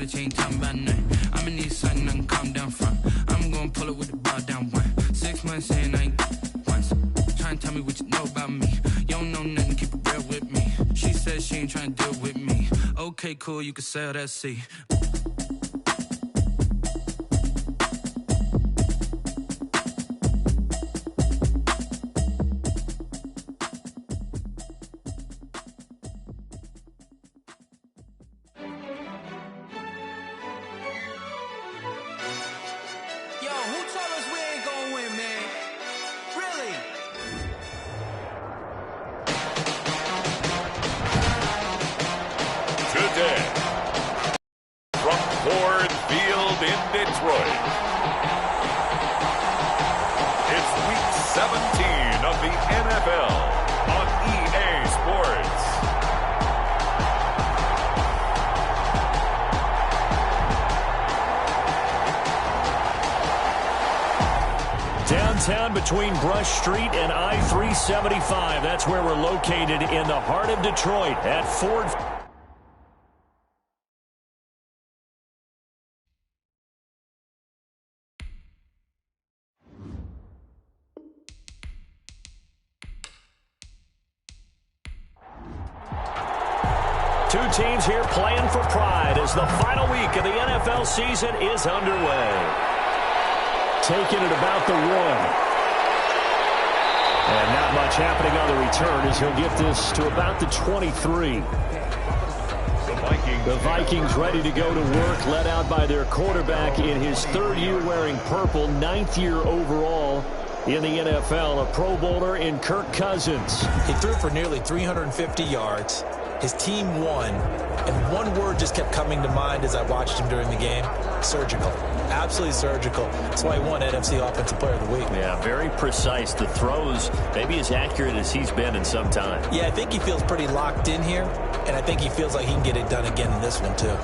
Ain't talking about nothing. I'ma need something I can calm down from. I'm gonna pull it with the ball down one. 6 months in, I ain't once. Trying to tell me what you know about me. You don't know nothing, keep it real with me. She said she ain't trying to deal with me. Okay, cool, you can sail that sea. Downtown between Brush Street and I-375. That's where we're located in the heart of Detroit at Ford. Two teams here playing for pride as the final week of the NFL season is underway. Taking it about the 1. And not much happening on the return as he'll get this to about the 23. The Vikings ready to go to work, led out by their quarterback in his 3rd year wearing purple, 9th year overall in the NFL, a Pro Bowler in Kirk Cousins. He threw for nearly 350 yards. His team won, and one word just kept coming to mind as I watched him during the game: surgical. Absolutely surgical. That's why he won NFC Offensive Player of the Week. Yeah, very precise. The throws maybe as accurate as he's been in some time. Yeah, I think he feels pretty locked in here, and I think he feels like he can get it done again in this one, too.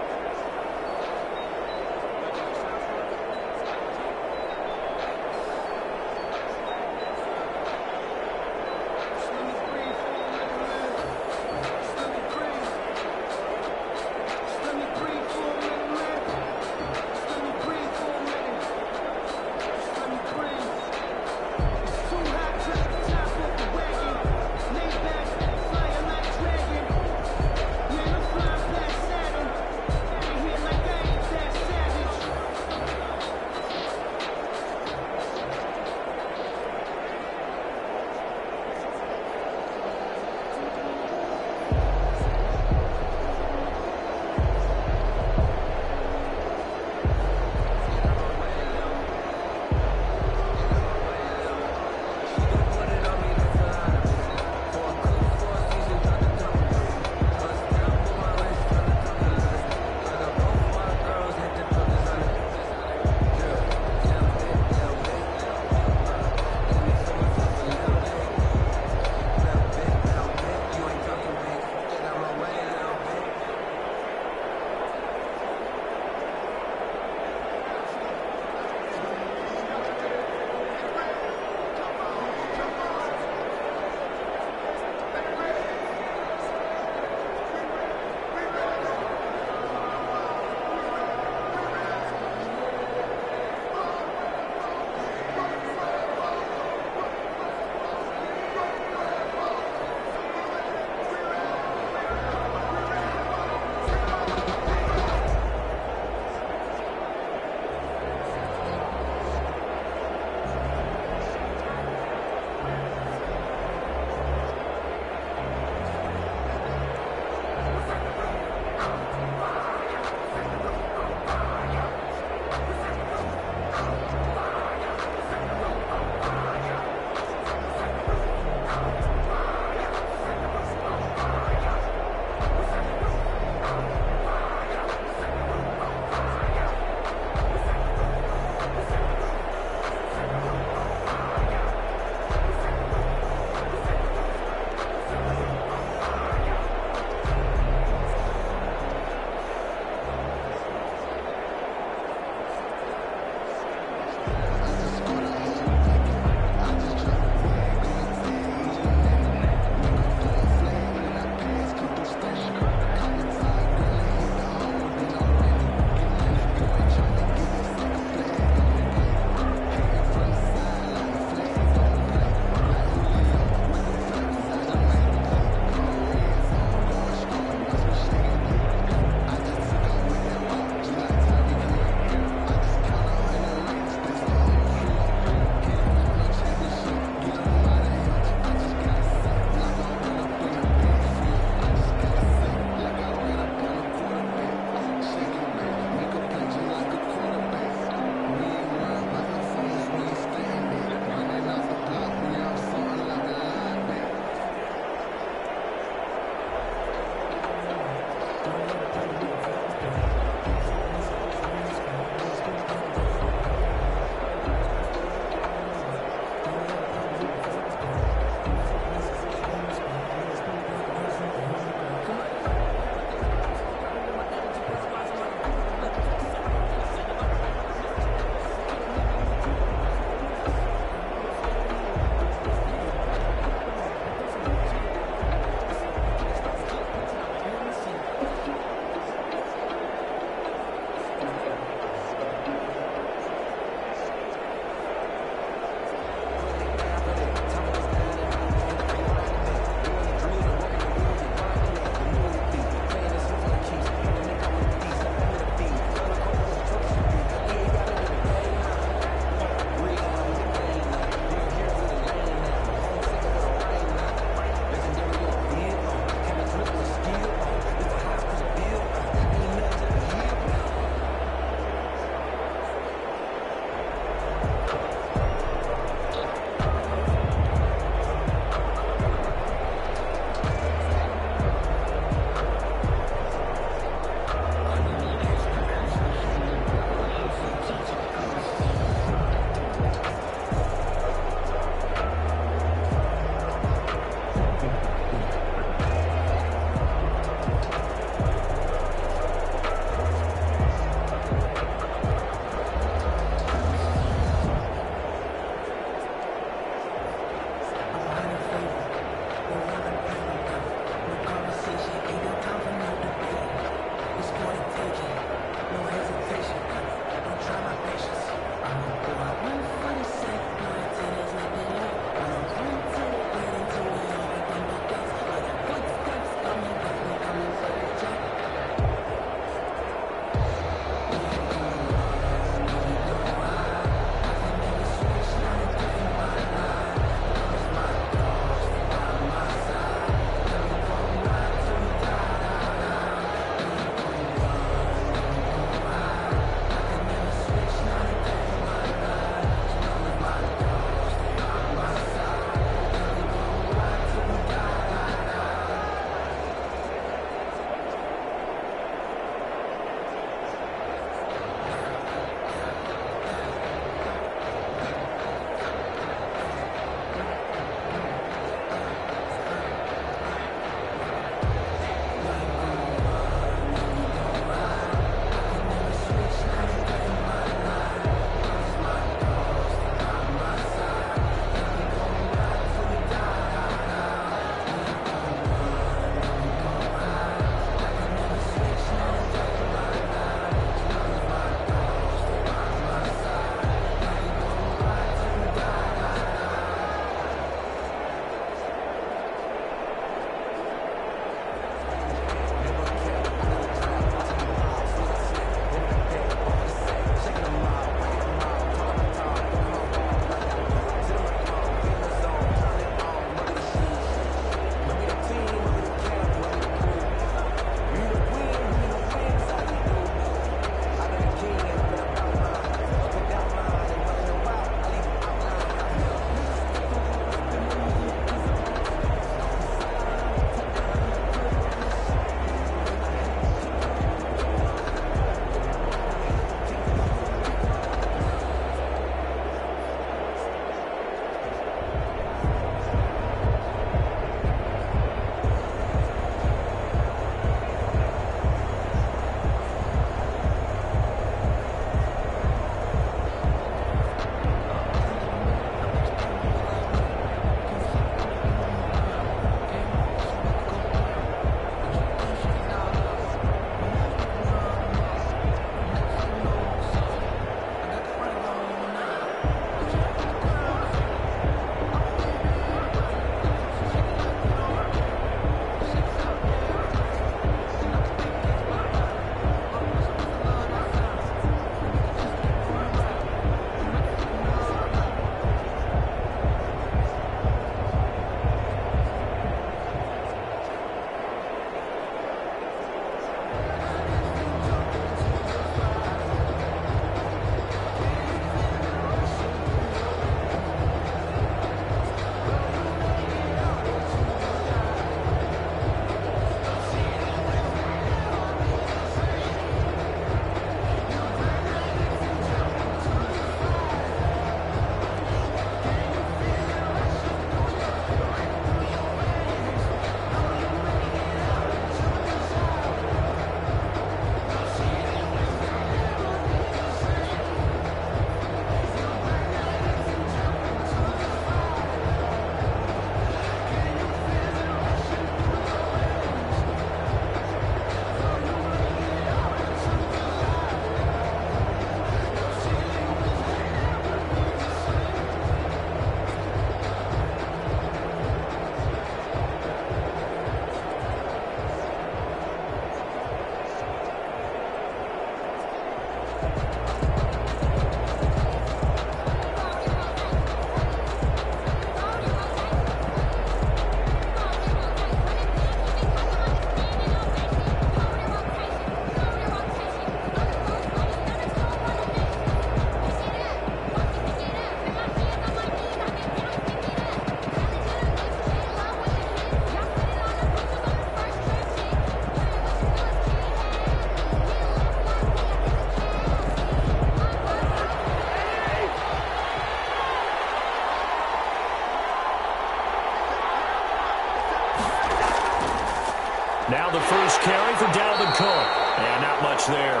Cook. And not much there.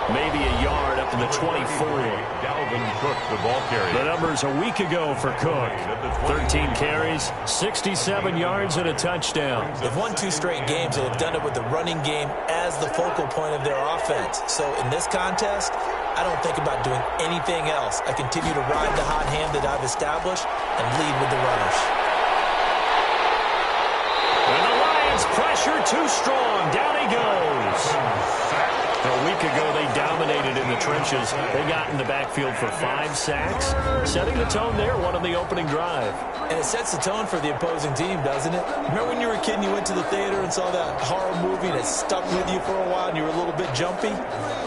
Maybe a yard up to the 24. Cook, the ball carrier. The numbers a week ago for Cook. 13 carries, 67 yards, and a touchdown. They've won 2 straight games, and they've done it with the running game as the focal point of their offense. So in this contest, I don't think about doing anything else. I continue to ride the hot hand that I've established and lead with the runners. And the Lions pressure too strong. Down he goes. A week ago, they dominated in the trenches. They got in the backfield for 5 sacks, setting the tone there, one on the opening drive. And it sets the tone for the opposing team, doesn't it? Remember when you were a kid and you went to the theater and saw that horror movie and it stuck with you for a while and you were a little bit jumpy?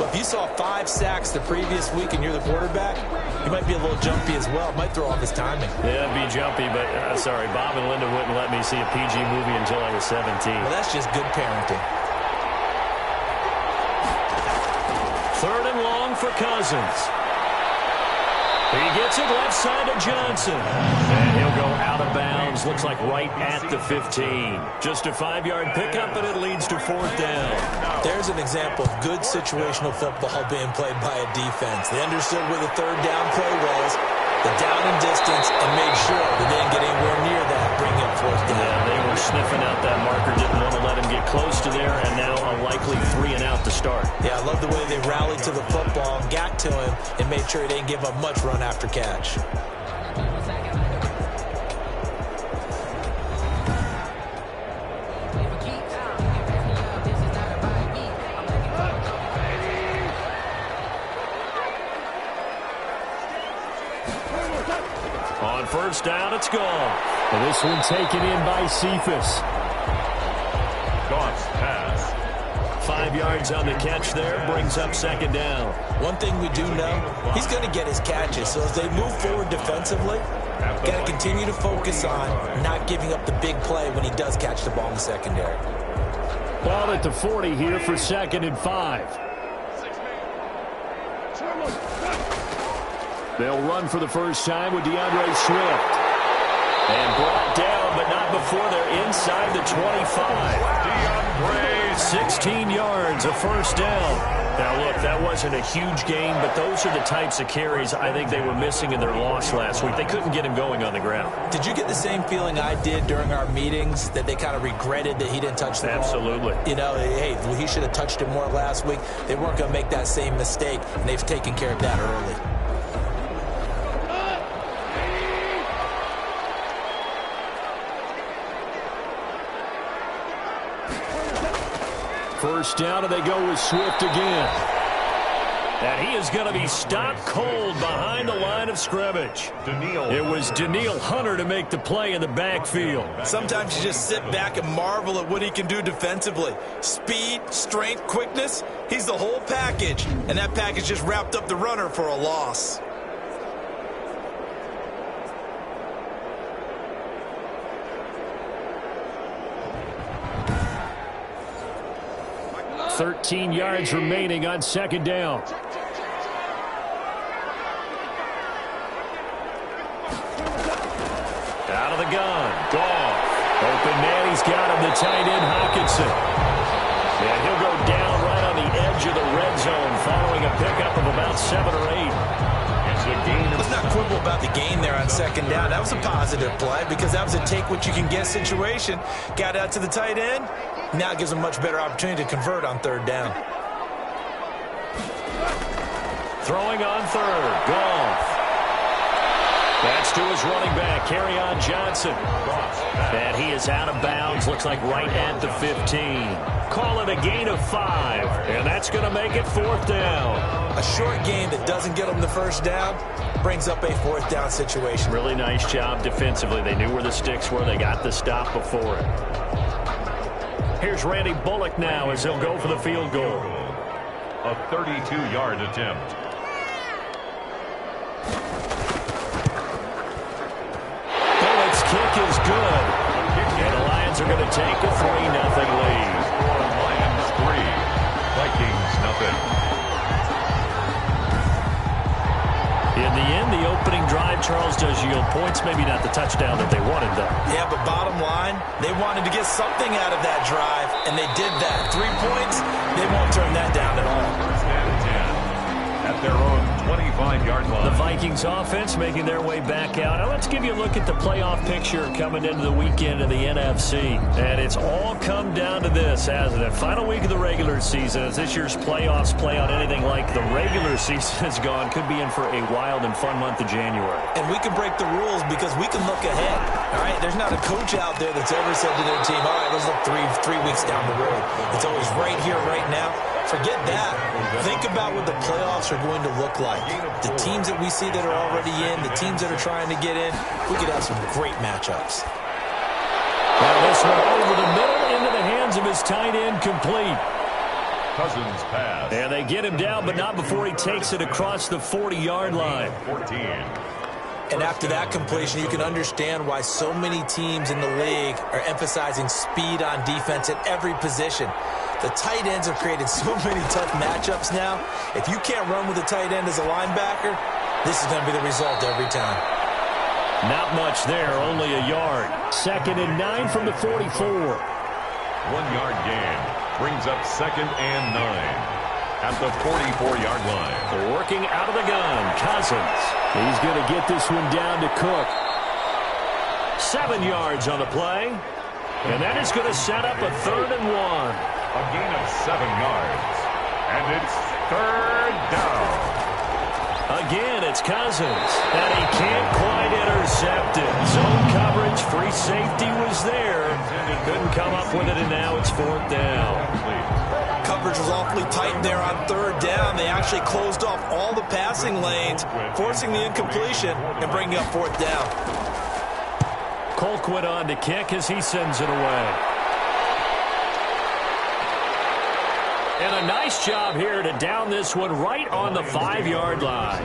But if you saw 5 sacks the previous week and you're the quarterback, you might be a little jumpy as well. It might throw off his timing. Yeah, it'd be jumpy, but sorry, Bob and Linda wouldn't let me see a PG movie until I was 17. Well, that's just good parenting. 3rd and long for Cousins. He gets it left side to Johnson. And he'll go out of bounds. Looks like right at the 15. Just a 5-yard pickup, and it leads to 4th down. There's an example of good situational football being played by a defense. They understood where the 3rd down play was, the down and distance, and made sure they didn't get anywhere near that, bring up 4th down. Yeah, they were sniffing out that marker, didn't want to let him get close to there, and now a likely 3 and out to start. Yeah, I love the way they rallied to the football and got to him and made sure he didn't give up much run after catch. On 1st down, it's gone. And this one taken in by Cephas. Goff's pass. 5 yards on the catch there, brings up 2nd down. One thing we do know, he's going to get his catches. So as they move forward defensively, got to continue to focus on not giving up the big play when he does catch the ball in the secondary. Ball at the 40 here for 2nd and 5. They'll run for the first time with DeAndre Swift. And brought down, but not before they're inside the 25. DeAndre, 16 yards, a 1st down. Now, look, that wasn't a huge gain, but those are the types of carries I think they were missing in their loss last week. They couldn't get him going on the ground. Did you get the same feeling I did during our meetings, that they kind of regretted that he didn't touch the ball? Absolutely. You know, hey, he should have touched it more last week. They weren't going to make that same mistake, and they've taken care of that early. First down, and they go with Swift again. And he is going to be stopped cold behind the line of scrimmage. It was Danielle Hunter to make the play in the backfield. Sometimes you just sit back and marvel at what he can do defensively. Speed, strength, quickness, he's the whole package. And that package just wrapped up the runner for a loss. $13 yards remaining on 2nd down. Out of the gun. Goff. Open man. He's got him. The tight end, Hawkinson. And he'll go down right on the edge of the red zone following a pickup of about 7 or 8. Let's not quibble about the gain there on 2nd down. That was a positive play because that was a take-what-you-can-get situation. Got out to the tight end. Now it gives him a much better opportunity to convert on 3rd down. Throwing on 3rd. Goff. That's to his running back, Kerryon Johnson. And he is out of bounds, looks like right at the 15. Call it a gain of 5, and that's going to make it 4th down. A short gain that doesn't get them the 1st down brings up a 4th down situation. Really nice job defensively. They knew where the sticks were. They got the stop before it. Here's Randy Bullock now as he'll go for the field goal. A 32-yard attempt. Kick is good. And the Lions are going to take a 3-0 lead. Lions 3, Vikings 0. In the end, the opening drive, Charles, does yield points. Maybe not the touchdown that they wanted, though. Yeah, but bottom line, they wanted to get something out of that drive, and they did that. 3 points, they won't turn that down at all. First down and 10 at their own 25-yard line. The Vikings offense making their way back out. Now let's give you a look at the playoff picture coming into the weekend of the NFC. And it's all come down to this, hasn't it? Final week of the regular season. As this year's playoffs play out anything like the regular season has gone, could be in for a wild and fun month of January. And we can break the rules because we can look ahead. All right, there's not a coach out there that's ever said to their team, all right, let's look three weeks down the road. It's always right here, right now. Forget that. Think about what the playoffs are going to look like. The teams that we see that are already in, the teams that are trying to get in, we could have some great matchups. Now this one over the middle into the hands of his tight end, complete. Cousins pass. And they get him down, but not before he takes it across the 40-yard line. 14. And after that completion, you can understand why so many teams in the league are emphasizing speed on defense at every position. The tight ends have created so many tough matchups now. If you can't run with a tight end as a linebacker, this is going to be the result every time. Not much there, only a yard. 2nd and 9 from the 44. 1-yard gain brings up 2nd and 9 at the 44-yard line. Working out of the gun, Cousins. He's going to get this one down to Cook. 7 yards on the play. And that is going to set up a 3rd and 1. A gain of 7 yards. And it's 3rd down. Again, it's Cousins. And he can't quite intercept it. Zone coverage, free safety was there. Couldn't come up with it, and now it's 4th down. Coverage was awfully tight there on 3rd down. They actually closed off all the passing lanes, forcing the incompletion and bringing up 4th down. Colquitt on to kick as he sends it away. And a nice job here to down this one right on the 5-yard line.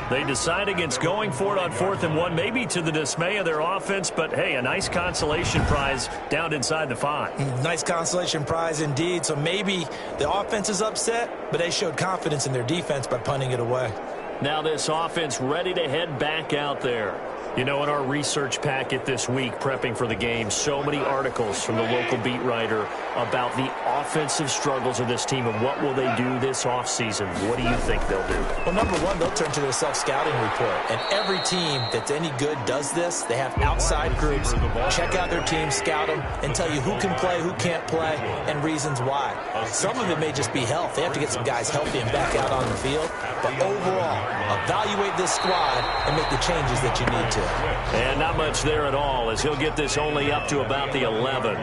They decide against going for it on 4th and 1, maybe to the dismay of their offense, but hey, a nice consolation prize down inside the 5. Nice consolation prize indeed. So maybe the offense is upset, but they showed confidence in their defense by punting it away. Now this offense ready to head back out there. You know, in our research packet this week, prepping for the game, so many articles from the local beat writer about the offensive struggles of this team and what will they do this offseason. What do you think they'll do? Well, number one, they'll turn to their self-scouting report. And every team that's any good does this. They have outside groups, check out their team, scout them, and tell you who can play, who can't play, and reasons why. Some of it may just be health. They have to get some guys healthy and back out on the field. But overall, evaluate this squad and make the changes that you need to. And not much there at all, as he'll get this only up to about the 11.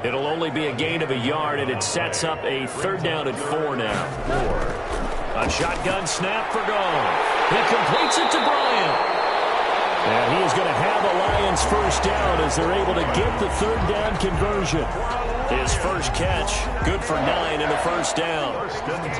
It'll only be a gain of a yard, and it sets up a 3rd down and 4 now. A shotgun snap for Goff. He completes it to Bryant. And he is going to have a Lions first down as they're able to get the 3rd down conversion. His first catch, good for 9 and a first down.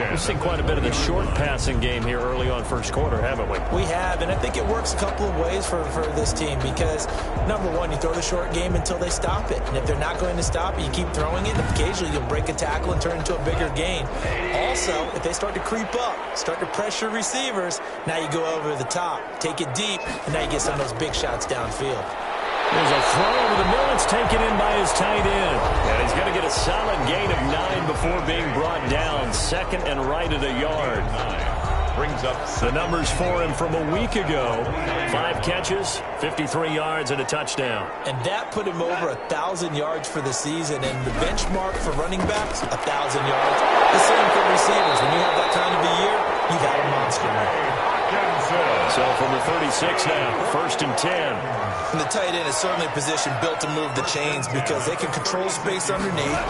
We've seen quite a bit of the short passing game here early on first quarter, haven't we? We have, and I think it works a couple of ways for this team because, number one, you throw the short game until they stop it. And if they're not going to stop it, you keep throwing it. And occasionally you'll break a tackle and turn into a bigger gain. Also, if they start to creep up, start to pressure receivers, now you go over the top, take it deep, and now you get some of those big shots downfield. There's a throw over the middle. It's taken in by his tight end. And he's going to get a solid gain of 9 before being brought down. 2nd and right at a yard. Brings up the numbers for him from a week ago. 5 catches, 53 yards, and a touchdown. And that put him over 1,000 yards for the season. And the benchmark for running backs, 1,000 yards. The same for receivers. When you have that kind of a year, you've had a monster night. So from the 36 now, 1st and 10. And the tight end is certainly a position built to move the chains because they can control space underneath.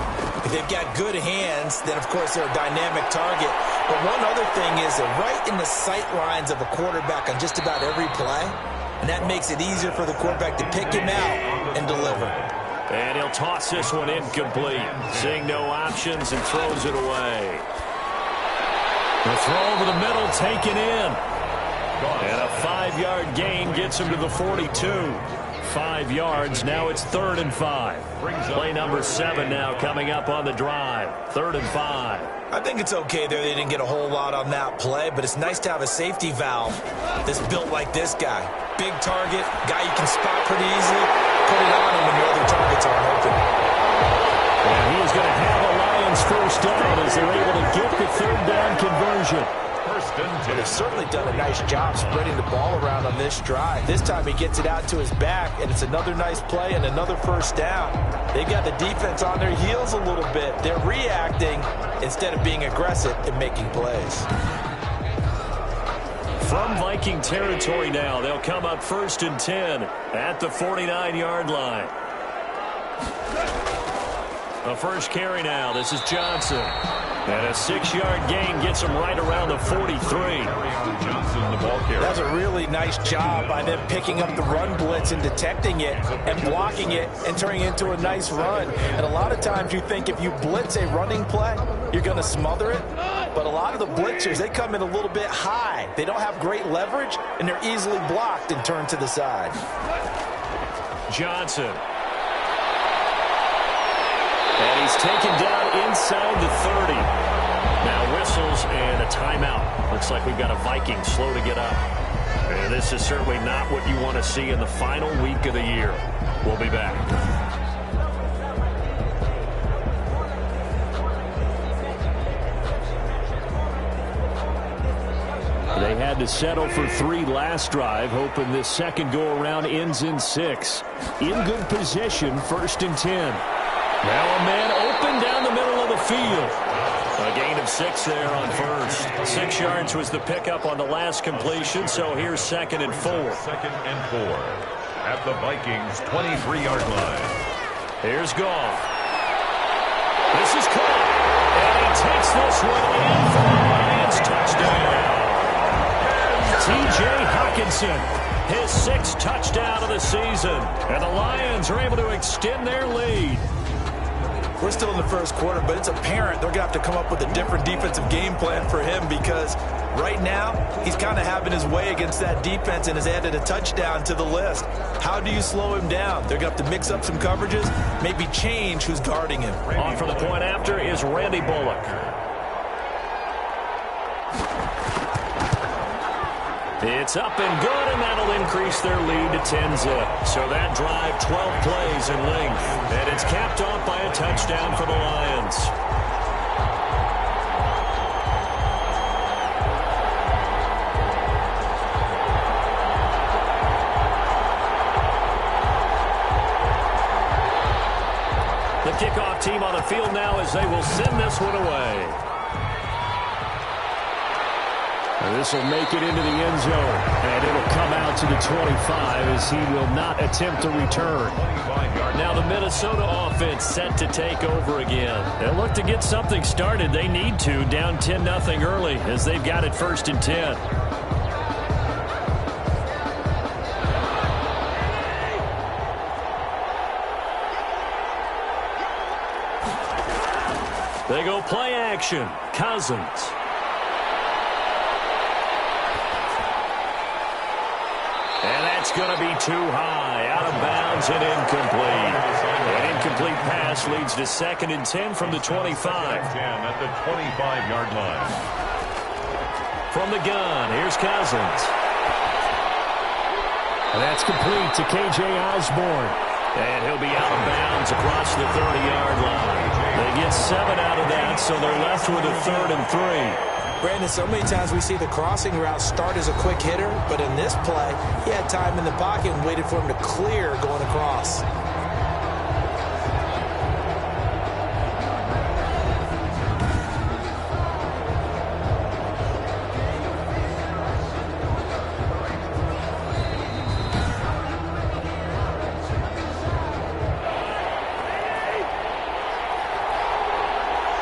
If they've got good hands, then of course they're a dynamic target. But one other thing is they're right in the sight lines of a quarterback on just about every play. And that makes it easier for the quarterback to pick him out and deliver. And he'll toss this one incomplete. Seeing no options and throws it away. The throw over the middle taken in. And a 5-yard gain gets him to the 42. 5 yards. Now it's 3rd and 5. Play number 7 now coming up on the drive. 3rd and 5. I think it's okay there. They didn't get a whole lot on that play, but it's nice to have a safety valve that's built like this guy. Big target, guy you can spot pretty easily. Put it on him when your other targets aren't open. And he is going to have a Lions first down as they're able to get the third down conversion. First and 10. They've certainly done a nice job spreading the ball around on this drive. This time he gets it out to his back, and it's another nice play and another first down. They've got the defense on their heels a little bit. They're reacting instead of being aggressive and making plays. From Viking territory now, they'll come up first and 10 at the 49-yard line. The first carry now. This is Johnson. And a 6-yard gain gets him right around the 43. Johnson, the ball carrier. That's a really nice job by them picking up the run blitz and detecting it and blocking it and turning it into a nice run. And a lot of times you think if you blitz a running play, you're going to smother it. But a lot of the blitzers, they come in a little bit high. They don't have great leverage, and they're easily blocked and turned to the side. Johnson. And he's taken down inside the 30. Now whistles and a timeout. Looks like we've got a Viking slow to get up. And this is certainly not what you want to see in the final week of the year. We'll be back. They had to settle for 3 last drive, hoping this second go-around ends in 6. In good position, first and 10. Now a man open down the middle of the field. A gain of 6 there on first. 6 yards was the pickup on the last completion, so here's second and 4. Second and 4 at the Vikings' 23-yard line. Here's Goff. This is caught. And he takes this one in for the Lions touchdown. T.J. Hawkinson, his 6th touchdown of the season. And the Lions are able to extend their lead. We're still in the first quarter, but it's apparent they're going to have to come up with a different defensive game plan for him because right now he's kind of having his way against that defense and has added a touchdown to the list. How do you slow him down? They're going to have to mix up some coverages, maybe change who's guarding him. On for the point after is Randy Bullock. It's up and good, and that'll increase their lead to 10-zip. So that drive, 12 plays in length. And it's capped off by a touchdown for the Lions. The kickoff team on the field now as they will send this one away. This will make it into the end zone, and it'll come out to the 25 as he will not attempt to return. Now the Minnesota offense set to take over again. They'll look to get something started. They need to, down 10-0 early as they've got it first and 10. They go play action. Cousins. And that's going to be too high. Out of bounds and incomplete. An incomplete pass leads to second and 10 from the 25. 10 at the 25-yard line. From the gun, here's Cousins. And that's complete to K.J. Osborne. And he'll be out of bounds across the 30-yard line. They get 7 out of that, so they're left with a 3rd and 3. Brandon, so many times we see the crossing route start as a quick hitter, but in this play, he had time in the pocket and waited for him to clear going across.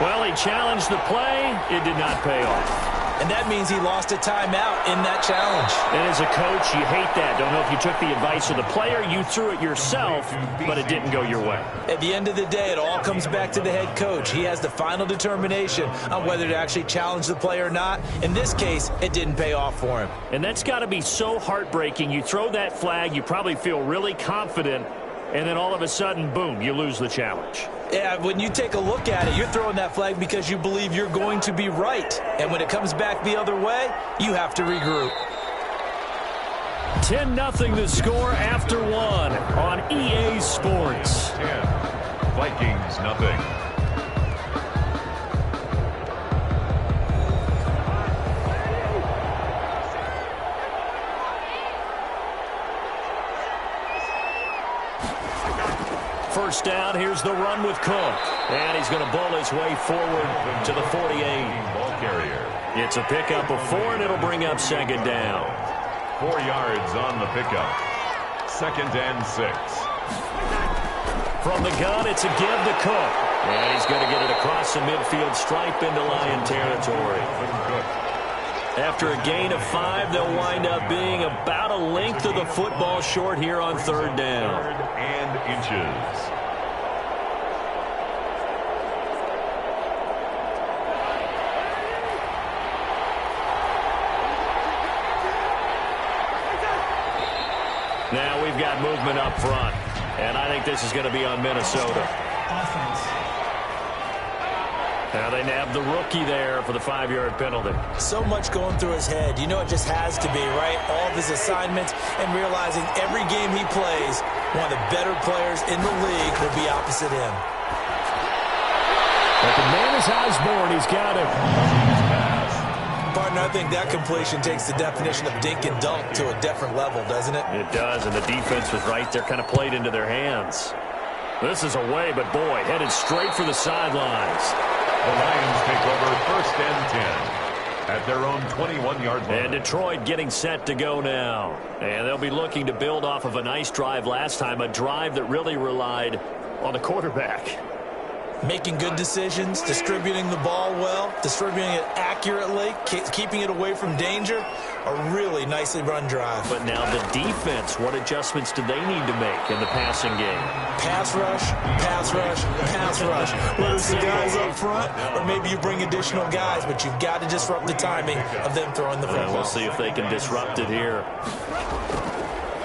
Well, he challenged the play. It did not pay off. And that means he lost a timeout in that challenge. And as a coach, you hate that. Don't know if you took the advice of the player. You threw it yourself, but it didn't go your way. At the end of the day, it all comes back to the head coach. He has the final determination on whether to actually challenge the play or not. In this case, it didn't pay off for him. And that's got to be so heartbreaking. You throw that flag, you probably feel really confident, and then all of a sudden, boom, you lose the challenge. Yeah, when you take a look at it, you're throwing that flag because you believe you're going to be right. And when it comes back the other way, you have to regroup. 10-0 the score after one on EA Sports. 10. Vikings, nothing. First down, here's the run with Cook. And he's going to bull his way forward to the 48. Ball carrier. It's a pickup of 4, and it'll bring up second down. 4 yards on the pickup. 2nd and 6. From the gun, it's a give to Cook. And he's going to get it across the midfield stripe into Lion territory. After a gain of 5, they'll wind up being about a length of the football short here on 3rd down. 3rd and inches. Now we've got movement up front, and I think this is going to be on Minnesota. Now they nab the rookie there for the 5-yard penalty. So much going through his head. You know it just has to be, right? All of his assignments and realizing every game he plays, one of the better players in the league will be opposite him. But the man is Osborne. He's got it. Partner, I think that completion takes the definition of dink and dunk to a different level, doesn't it? It does, and the defense was right there, kind of played into their hands. This is away, but boy, headed straight for the sidelines. The Lions take over 1st and 10 at their own 21-yard line. And Detroit getting set to go now. And they'll be looking to build off of a nice drive last time, a drive that really relied on the quarterback. Making good decisions, distributing the ball well, distributing it accurately, keeping it away from danger. A really nicely run drive. But now the defense, what adjustments do they need to make in the passing game? Pass rush, pass rush, pass rush. Whether it's the guys up front or maybe you bring additional guys, but you've got to disrupt the timing of them throwing the football. We'll see if they can disrupt it here.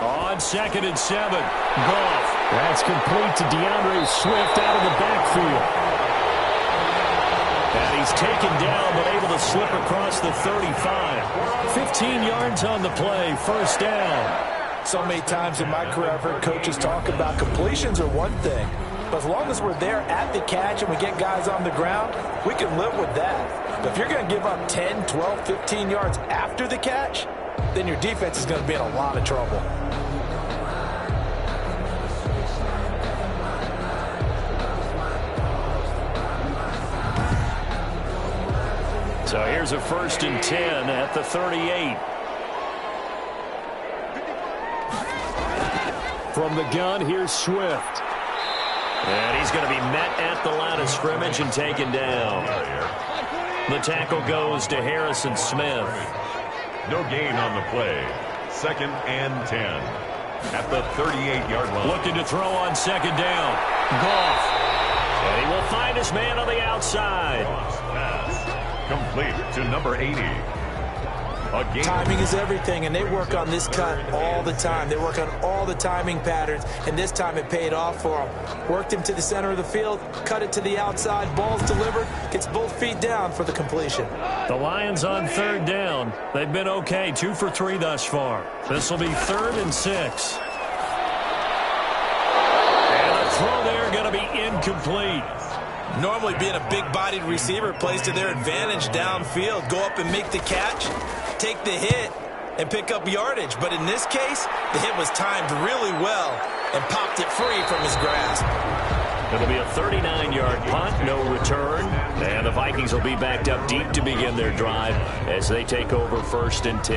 On 2nd and 7, Goff. That's complete to DeAndre Swift out of the backfield. And he's taken down, but able to slip across the 35. 15 yards on the play, 1st down. So many times in my career I've heard coaches talk about completions are one thing, but as long as we're there at the catch and we get guys on the ground, we can live with that. But if you're going to give up 10, 12, 15 yards after the catch, then your defense is going to be in a lot of trouble. So here's a 1st and 10 at the 38. From the gun, here's Swift. And he's going to be met at the line of scrimmage and taken down. The tackle goes to Harrison Smith. No gain on the play. 2nd and 10 at the 38-yard line. Looking to throw on 2nd down. Goff. And he will find his man on the outside. Pass complete to number 80. Timing is everything, and they work on this cut all the time. They work on all the timing patterns, and this time it paid off for them. Worked him to the center of the field, cut it to the outside, ball's delivered, gets both feet down for the completion. The Lions on 3rd down. They've been okay, 2 for 3 thus far. This will be 3rd and 6. And the throw there going to be incomplete. Normally being a big-bodied receiver plays to their advantage downfield. Go up and make the catch, take the hit, and pick up yardage. But in this case, the hit was timed really well and popped it free from his grasp. It'll be a 39-yard punt, no return. And the Vikings will be backed up deep to begin their drive as they take over 1st and 10.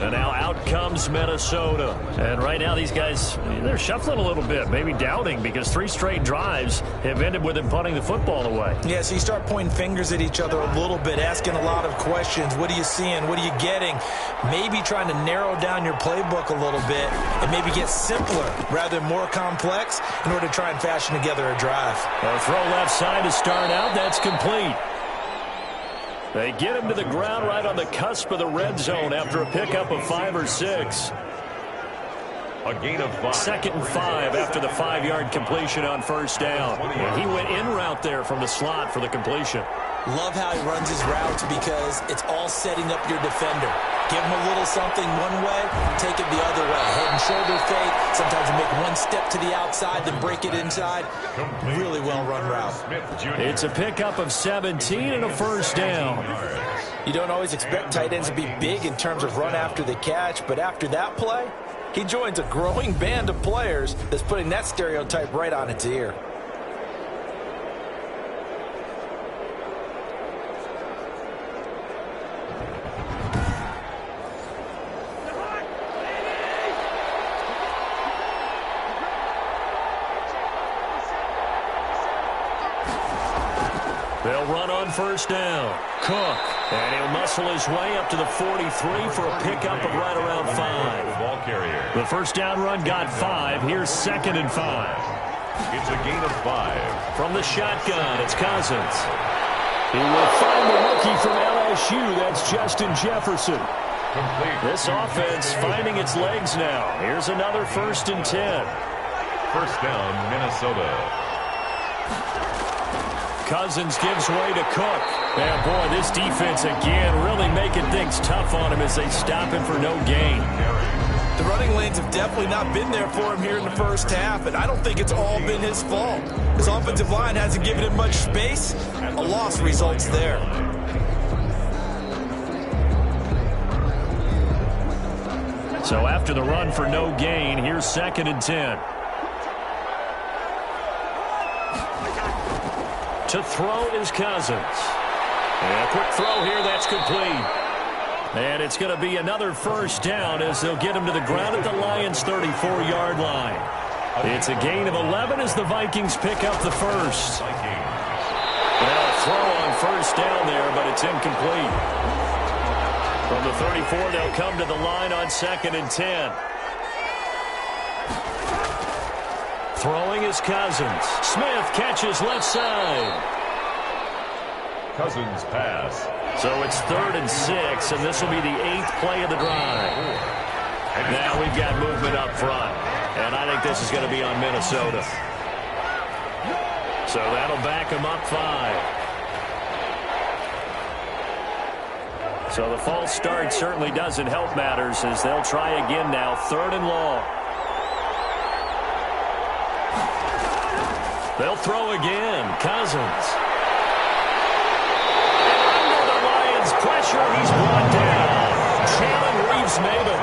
And now out comes Minnesota. And right now these guys, they're shuffling a little bit, maybe doubting, because 3 straight drives have ended with them punting the football away. Yeah, so you start pointing fingers at each other a little bit, asking a lot of questions. What are you seeing? What are you getting? Maybe trying to narrow down your playbook a little bit and maybe get simpler rather than more complex in order to try and fashion together a drive. A throw left side to start out. That's complete. They get him to the ground right on the cusp of the red zone after a pickup of 5 or 6. A gain of 5. 2nd and 5 after the 5-yard completion on first down. And he went in route there from the slot for the completion. Love how he runs his routes because it's all setting up your defender. Give him a little something one way, take it the other way. Head and shoulder fake. Sometimes you make one step to the outside, then break it inside. Really well-run route. It's a pickup of 17 and a first down. You don't always expect tight ends to be big in terms of run after the catch, but after that play, he joins a growing band of players that's putting that stereotype right on its ear. They'll run on first down. Cook. And he'll muscle his way up to the 43 for a pickup of right around 5. Ball carrier. The first down run got 5. Here's 2nd and 5. It's a gain of 5. From the shotgun, it's Cousins. He will find the rookie from LSU. That's Justin Jefferson. Complete. This offense finding its legs now. Here's another 1st and 10. First down, Minnesota. Cousins gives way to Cook. And boy, this defense again really making things tough on him as they stop him for no gain. The running lanes have definitely not been there for him here in the first half, and I don't think it's all been his fault. His offensive line hasn't given him much space. A loss results there. So after the run for no gain, here's 2nd and 10. To throw is Cousins. And a quick throw here, that's complete. And it's going to be another first down as they'll get him to the ground at the Lions' 34-yard line. It's a gain of 11 as the Vikings pick up the first. Well, a throw on first down there, but it's incomplete. From the 34, they'll come to the line on 2nd and 10. Throwing is Cousins. Smith catches left side. Cousins pass. So it's 3rd and 6, and this will be the 8th play of the drive. Now we've got movement up front, and I think this is going to be on Minnesota. So that'll back them up 5. So the false start certainly doesn't help matters as they'll try again now, 3rd and long. They'll throw again. Cousins. And under the Lions' pressure, he's brought down. Jalen Reeves-Maybin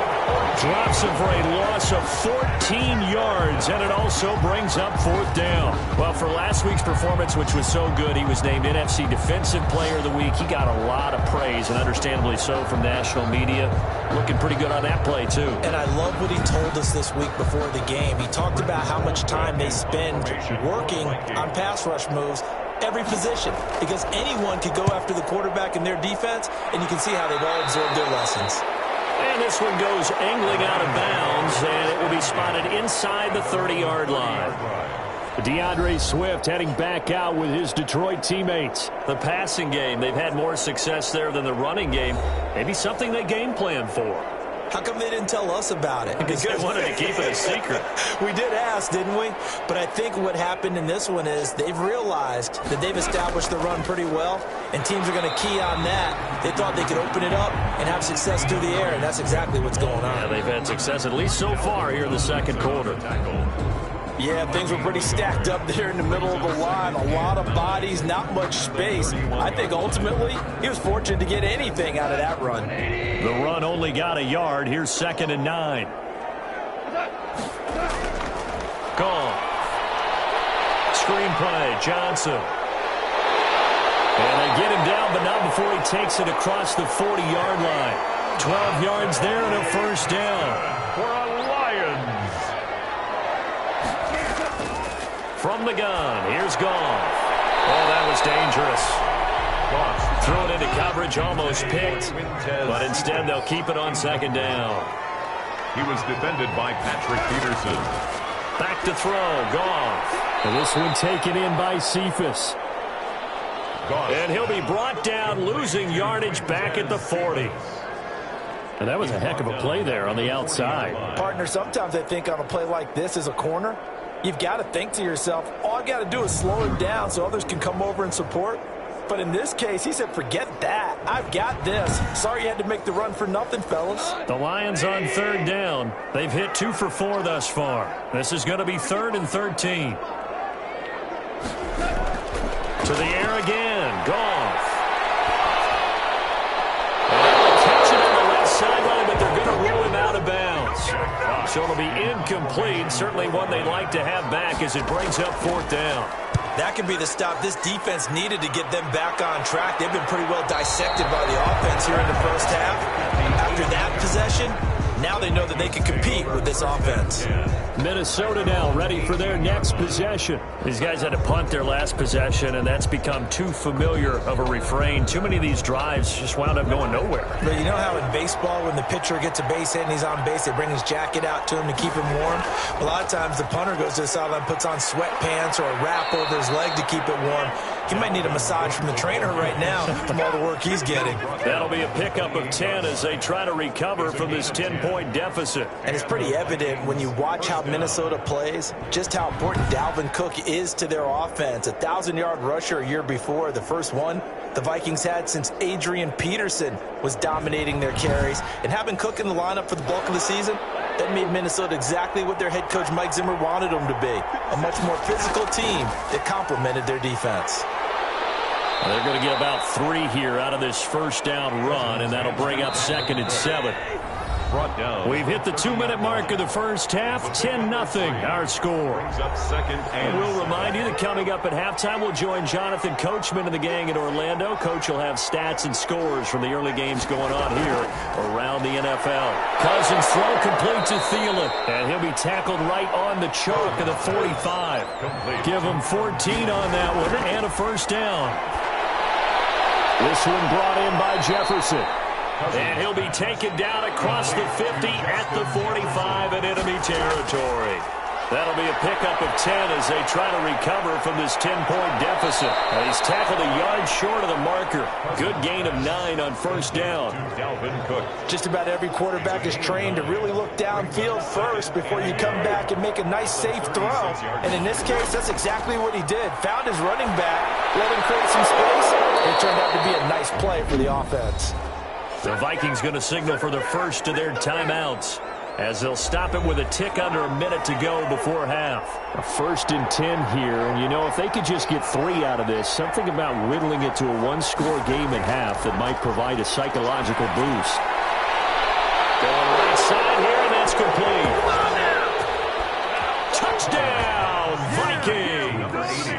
drops him for a loss of 14 yards, and it also brings up 4th down. Well, for last week's performance, which was so good, he was named NFC Defensive Player of the Week. He got a lot of praise, and understandably so, from national media. Looking pretty good on that play, too. And I love what he told us this week before the game. He talked about how much time they spend working on pass rush moves, every position, because anyone could go after the quarterback in their defense, and you can see how they've all absorbed their lessons. And this one goes angling out of bounds, and it will be spotted inside the 30-yard line. DeAndre Swift heading back out with his Detroit teammates. The passing game, they've had more success there than the running game. Maybe something they game plan for. How come they didn't tell us about it? Because they wanted to keep it a secret. We did ask, didn't we? But I think what happened in this one is they've realized that they've established the run pretty well, and teams are going to key on that. They thought they could open it up and have success through the air, and that's exactly what's going on. Yeah, they've had success at least so far here in the second quarter. Yeah, things were pretty stacked up there in the middle of the line. A lot of bodies, not much space. I think ultimately he was fortunate to get anything out of that run. The run only got a yard. Here's 2nd and 9. Gone. Screen play, Johnson. And they get him down, but not before he takes it across the 40-yard line. 12 yards there and a first down. For a Lions. From the gun, here's Goff. Oh, that was dangerous. Threw it into coverage, almost picked, but instead they'll keep it on 2nd down. He was defended by Patrick Peterson. Back to throw, Goff. And this one taken in by Cephas. Goff. And he'll be brought down, losing yardage back at the 40. And that was a heck of a play there on the outside. Partner, sometimes I think on a play like this as a corner, you've got to think to yourself, all I got to do is slow him down so others can come over and support. But in this case, he said, forget that. I've got this. Sorry you had to make the run for nothing, fellas. The Lions on 3rd down. They've hit 2 for 4 thus far. This is going to be 3rd and 13. To the air again. Goff. Catch it on the left sideline, but they're going to rule him out of bounds. So it'll be incomplete. Certainly one they'd like to have back as it brings up 4th down. That could be the stop this defense needed to get them back on track. They've been pretty well dissected by the offense here in the first half. After that possession, now they know that they can compete with this offense. Minnesota now ready for their next possession. These guys had to punt their last possession, and that's become too familiar of a refrain. Too many of these drives just wound up going nowhere. But you know how in baseball, when the pitcher gets a base hit and he's on base, they bring his jacket out to him to keep him warm? A lot of times the punter goes to the sideline, puts on sweatpants or a wrap over his leg to keep it warm. He might need a massage from the trainer right now from all the work he's getting. That'll be a pickup of 10 as they try to recover from this 10-point deficit. And it's pretty evident when you watch how Minnesota plays, just how important Dalvin Cook is to their offense. A 1,000-yard rusher a year before, the first one the Vikings had since Adrian Peterson was dominating their carries. And having Cook in the lineup for the bulk of the season, that made Minnesota exactly what their head coach Mike Zimmer wanted them to be. A much more physical team that complemented their defense. They're going to get about 3 here out of this first down run, and that'll bring up 2nd and 7. Brought down. We've hit the 2-minute mark of the first half. 10-0 our score. Brings up 2nd and We'll remind you that coming up at halftime, we'll join Jonathan Coachman and the gang in Orlando. Coach will have stats and scores from the early games going on here around the NFL. Cousins throw complete to Thielen, and he'll be tackled right on the chalk of the 45. Complete. Give him 14 on that one and a first down. This one brought in by Jefferson. And he'll be taken down across the 50 at the 45 in enemy territory. That'll be a pickup of 10 as they try to recover from this 10-point deficit. He's tackled a yard short of the marker. Good gain of 9 on first down. Dalvin Cook. Just about every quarterback is trained to really look downfield first before you come back and make a nice, safe throw. And in this case, that's exactly what he did. Found his running back, let him create some space. It turned out to be a nice play for the offense. The Vikings going to signal for the first of their timeouts as they'll stop it with a tick under a minute to go before half. A 1st and 10 here, and you know, if they could just get 3 out of this, something about whittling it to a 1-score game at half that might provide a psychological boost. Going right side here, and that's complete. Touchdown, Vikings! Number 80.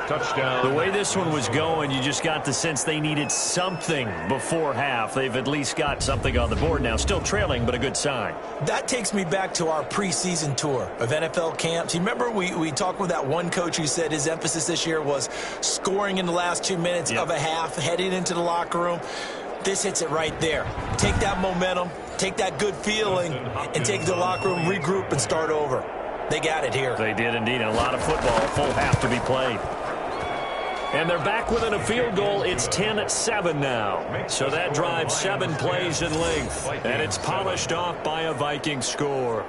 Touchdown. The way this one was going, you just got the sense they needed something before half. They've at least got something on the board now. Still trailing, but a good sign. That takes me back to our preseason tour of NFL camps. You remember we talked with that one coach who said his emphasis this year was scoring in the last 2 minutes of a half, heading into the locker room. This hits it right there. Take that momentum, take that good feeling, and take it to the locker room, regroup, and start over. They got it here. They did indeed. A lot of football, full half to be played. And they're back within a field goal. It's 10-7 now. So that drives 7 plays in length. And it's polished off by a Viking score.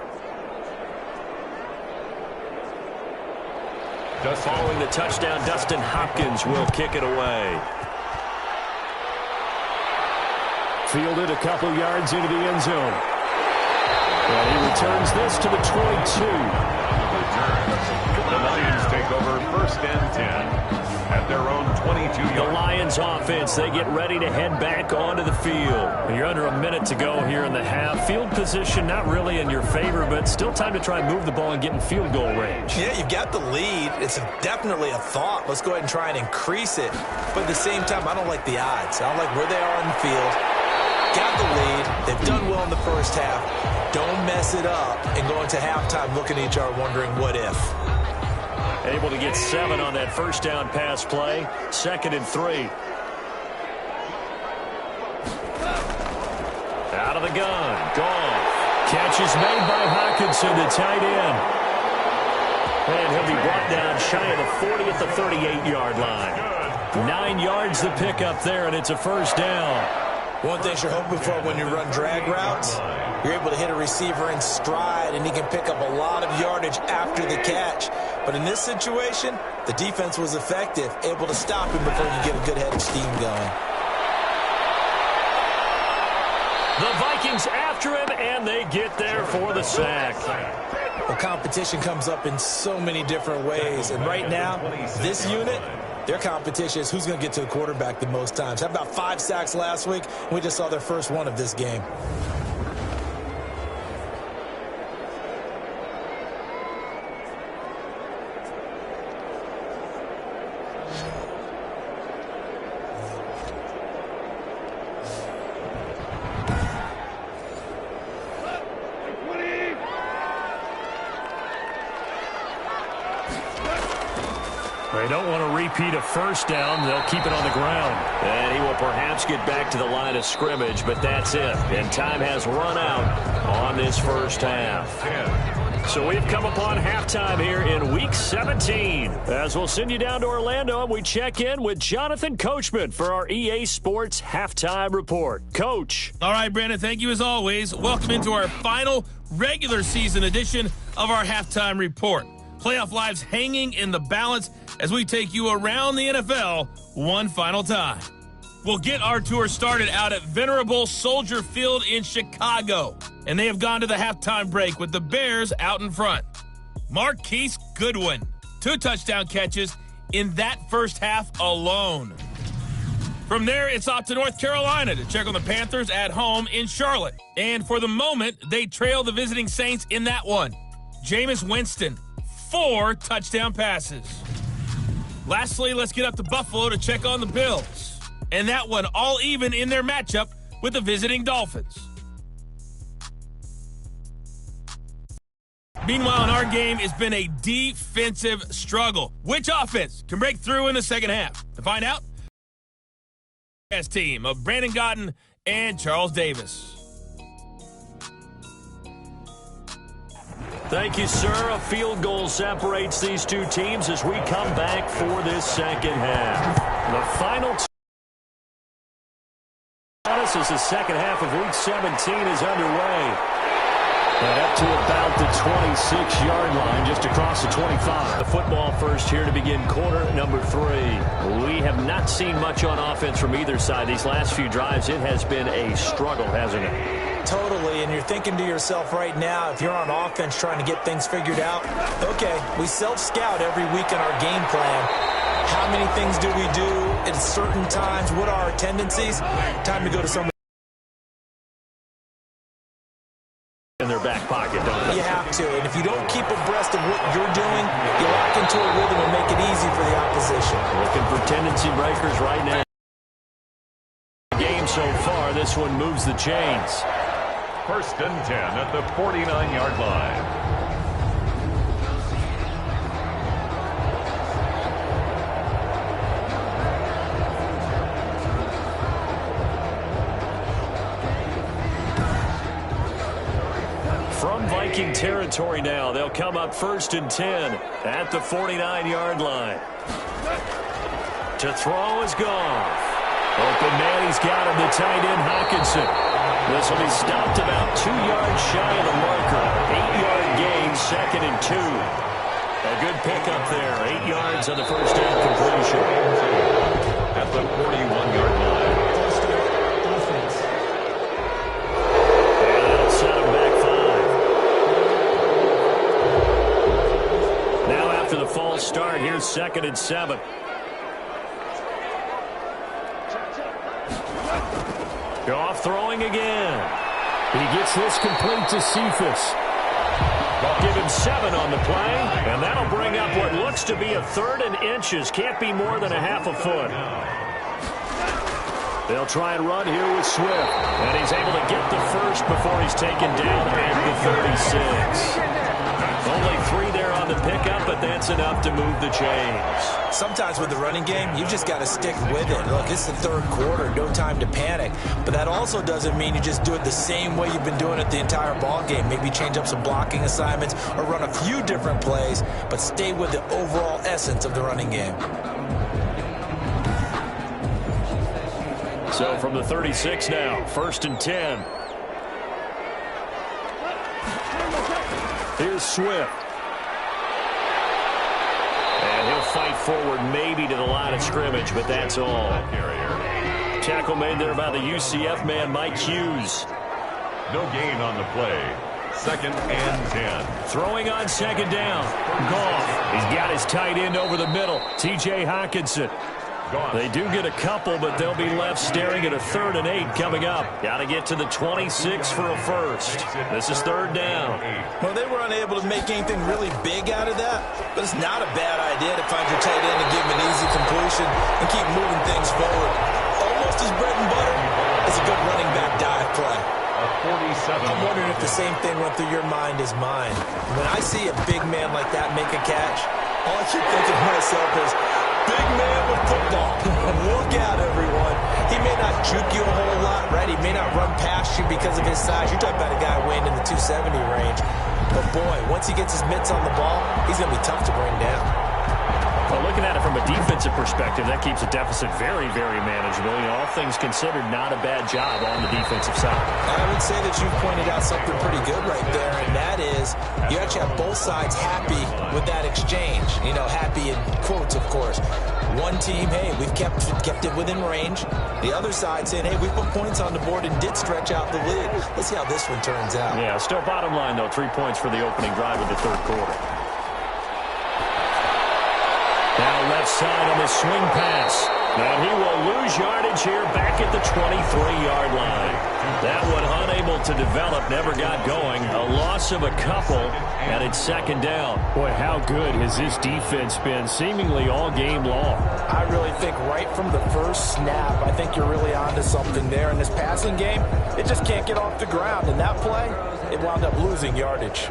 Following the touchdown, Dustin Hopkins will kick it away. Fielded a couple yards into the end zone. And he returns this to the 22. The Lions take over 1st and 10. At their own 22-yard. The Lions offense, they get ready to head back onto the field. You're under a minute to go here in the half. Field position not really in your favor, but still time to try and move the ball and get in field goal range. Yeah, you've got the lead. It's definitely a thought. Let's go ahead and try and increase it. But at the same time, I don't like the odds. I don't like where they are on the field. Got the lead. They've done well in the first half. Don't mess it up and go into halftime looking at each other wondering what if. Able to get 7 on that first down pass play. 2nd and 3. Out of the gun. Goff. Catch is made by Hockenson, the tight end. And he'll be brought down shy of the 40 at the 38-yard line. 9 yards the pickup there, and it's a first down. One thing you're hoping for when you run drag routes, you're able to hit a receiver in stride, and he can pick up a lot of yardage after the catch. But in this situation, the defense was effective, able to stop him before you get a good head of steam going. The Vikings after him, and they get there for the sack. Well, competition comes up in so many different ways, and right now, this unit, their competition is who's going to get to the quarterback the most times. How about 5 sacks last week? We just saw their first one of this game. They don't want to repeat a first down. They'll keep it on the ground. And he will perhaps get back to the line of scrimmage, but that's it. And time has run out on this first half. So we've come upon halftime here in Week 17. As we'll send you down to Orlando, and we check in with Jonathan Coachman for our EA Sports Halftime Report. Coach. All right, Brandon, thank you as always. Welcome into our final regular season edition of our Halftime Report. Playoff lives hanging in the balance as we take you around the NFL one final time. We'll get our tour started out at venerable Soldier Field in Chicago, and they have gone to the halftime break with the Bears out in front. Marquise Goodwin, 2 touchdown catches in that first half alone. From there, it's off to North Carolina to check on the Panthers at home in Charlotte. And for the moment, they trail the visiting Saints in that one. Jameis Winston, 4 touchdown passes. Lastly, let's get up to Buffalo to check on the Bills. And that one all even in their matchup with the visiting Dolphins. Meanwhile, in our game, it's been a defensive struggle. Which offense can break through in the second half? To find out, team of Brandon Gotten and Charles Davis. Thank you, sir. A field goal separates these two teams as we come back for this second half. The final as the second half of Week 17 is underway. And up to about the 26-yard line, just across the 25. The football first here to begin quarter number 3. We have not seen much on offense from either side. These last few drives, it has been a struggle, hasn't it? Totally, and you're thinking to yourself right now, if you're on offense trying to get things figured out, okay, we self-scout every week in our game plan. How many things do we do at certain times? What are our tendencies? Time to go to some in their back pocket, don't they? You have to, and if you don't keep abreast of what you're doing, you lock into a rhythm and make it easy for the opposition. Looking for tendency breakers right now. Game so far, this one moves the chains. 1st and 10 at the 49-yard line. From Viking territory now, they'll come up 1st and 10 at the 49-yard line. To throw is Goff. Open man, he's got him, the tight end, Hawkinson. This will be stopped about 2 yards shy of the marker. 8-yard gain, 2nd and 2. A good pickup there, 8 yards on the first down completion. At the 41-yard line. And that'll set him back 5. Now after the false start, here's 2nd and 7. Goff throwing again. He gets this complete to Cephas. Give him 7 on the play, and that'll bring up what looks to be a 3rd and inches. Can't be more than a half a foot. They'll try and run here with Swift, and he's able to get the first before he's taken down at the 36. Only 3 there on the pickup, but that's enough to move the chains. Sometimes with the running game, you just got to stick with it. Look, it's the 3rd quarter, no time to panic. But that also doesn't mean you just do it the same way you've been doing it the entire ball game. Maybe change up some blocking assignments or run a few different plays, but stay with the overall essence of the running game. So from the 36 now, 1st and 10. Here's Swift. And he'll fight forward maybe to the line of scrimmage, but that's all. Tackle made there by the UCF man, Mike Hughes. No gain on the play. 2nd and 10. Throwing on 2nd down. Goff. He's got his tight end over the middle, T.J. Hockenson. They do get a couple, but they'll be left staring at a 3rd and 8 coming up. Got to get to the 26 for a first. This is 3rd down. Well, they were unable to make anything really big out of that, but it's not a bad idea to find your tight end and give him an easy completion and keep moving things forward. Almost as bread and butter as a good running back dive play. I'm wondering if the same thing went through your mind as mine. When I see a big man like that make a catch, all I keep thinking to myself is, big man with football. Look out, everyone. He may not juke you a whole lot, right? He may not run past you because of his size. You're talking about a guy weighing in the 270 range. But, boy, once he gets his mitts on the ball, he's going to be tough to bring down. Well, looking at it from a defensive perspective, that keeps a deficit very, very manageable. You know, all things considered, not a bad job on the defensive side. I would say that you've pointed out something pretty good right there, and that is you actually have both sides happy with that exchange. You know, happy in quotes, of course. One team, hey, we've kept it within range. The other side saying, hey, we put points on the board and did stretch out the lead. Let's see how this one turns out. Yeah, still bottom line, though, 3 points for the opening drive of the 3rd quarter. Now left side on the swing pass. And he will lose yardage here back at the 23-yard line. That one unable to develop, never got going. A loss of a couple, and it's 2nd down. Boy, how good has this defense been seemingly all game long? I really think right from the first snap, I think you're really onto something there. In this passing game, it just can't get off the ground. In that play, it wound up losing yardage.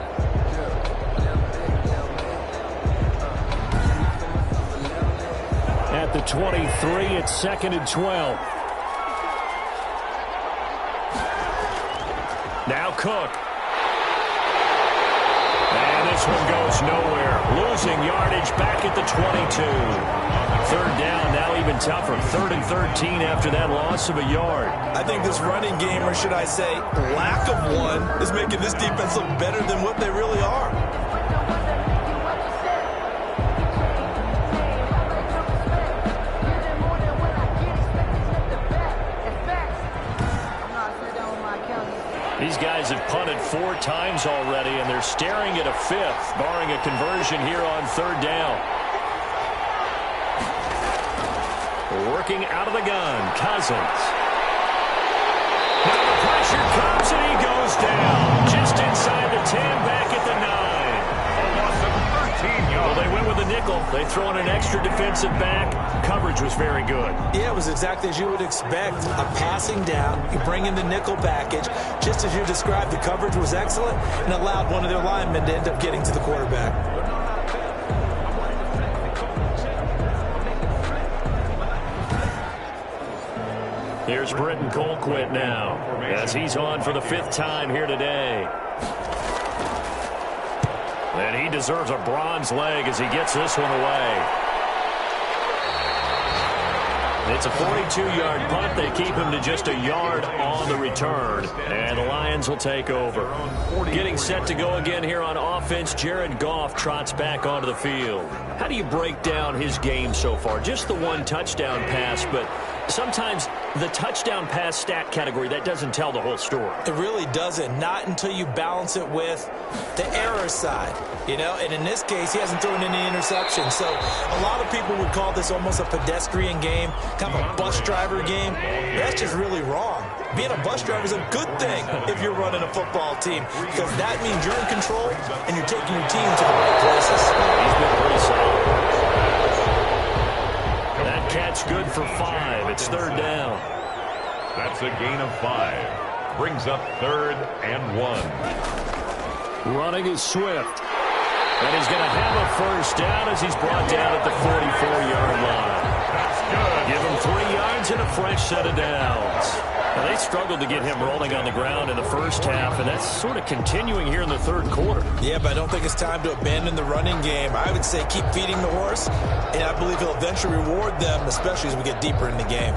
At the 23, it's 2nd and 12. Now Cook. And this one goes nowhere. Losing yardage back at the 22. 3rd down, now even tougher. 3rd and 13 after that loss of a yard. I think this running game, or should I say lack of one, is making this defense look better than what they really are. These guys have punted 4 times already, and they're staring at a 5th, barring a conversion here on 3rd down. Working out of the gun, Cousins. Now the pressure comes, and he goes down. Just inside the 10, back at the 9. Well, they went with a nickel. They throw in an extra defensive back. Coverage was very good. Yeah, it was exactly as you would expect. A passing down, you bring in the nickel package. Just as you described, the coverage was excellent and allowed one of their linemen to end up getting to the quarterback. Here's Britton Colquitt now, as he's on for the 5th time here today. And he deserves a bronze leg as he gets this one away. It's a 42-yard punt. They keep him to just a yard on the return. And the Lions will take over. Getting set to go again here on offense, Jared Goff trots back onto the field. How do you break down his game so far? Just the 1 touchdown pass, but sometimes the touchdown pass stat category, that doesn't tell the whole story. It really doesn't. Not until you balance it with the error side. You know, and in this case, he hasn't thrown any interceptions. So a lot of people would call this almost a pedestrian game, kind of a bus driver game. That's just really wrong. Being a bus driver is a good thing if you're running a football team, because that means you're in control and you're taking your team to the right places. He's been pretty solid. That catch good for 5. It's 3rd down. That's a gain of 5. Brings up 3rd and 1. Running is Swift. And he's going to have a first down as he's brought down at the 44-yard line. That's good. Give him 3 yards and a fresh set of downs. Now, they struggled to get him rolling on the ground in the first half, and that's sort of continuing here in the 3rd quarter. Yeah, but I don't think it's time to abandon the running game. I would say keep feeding the horse, and I believe he'll eventually reward them, especially as we get deeper in the game.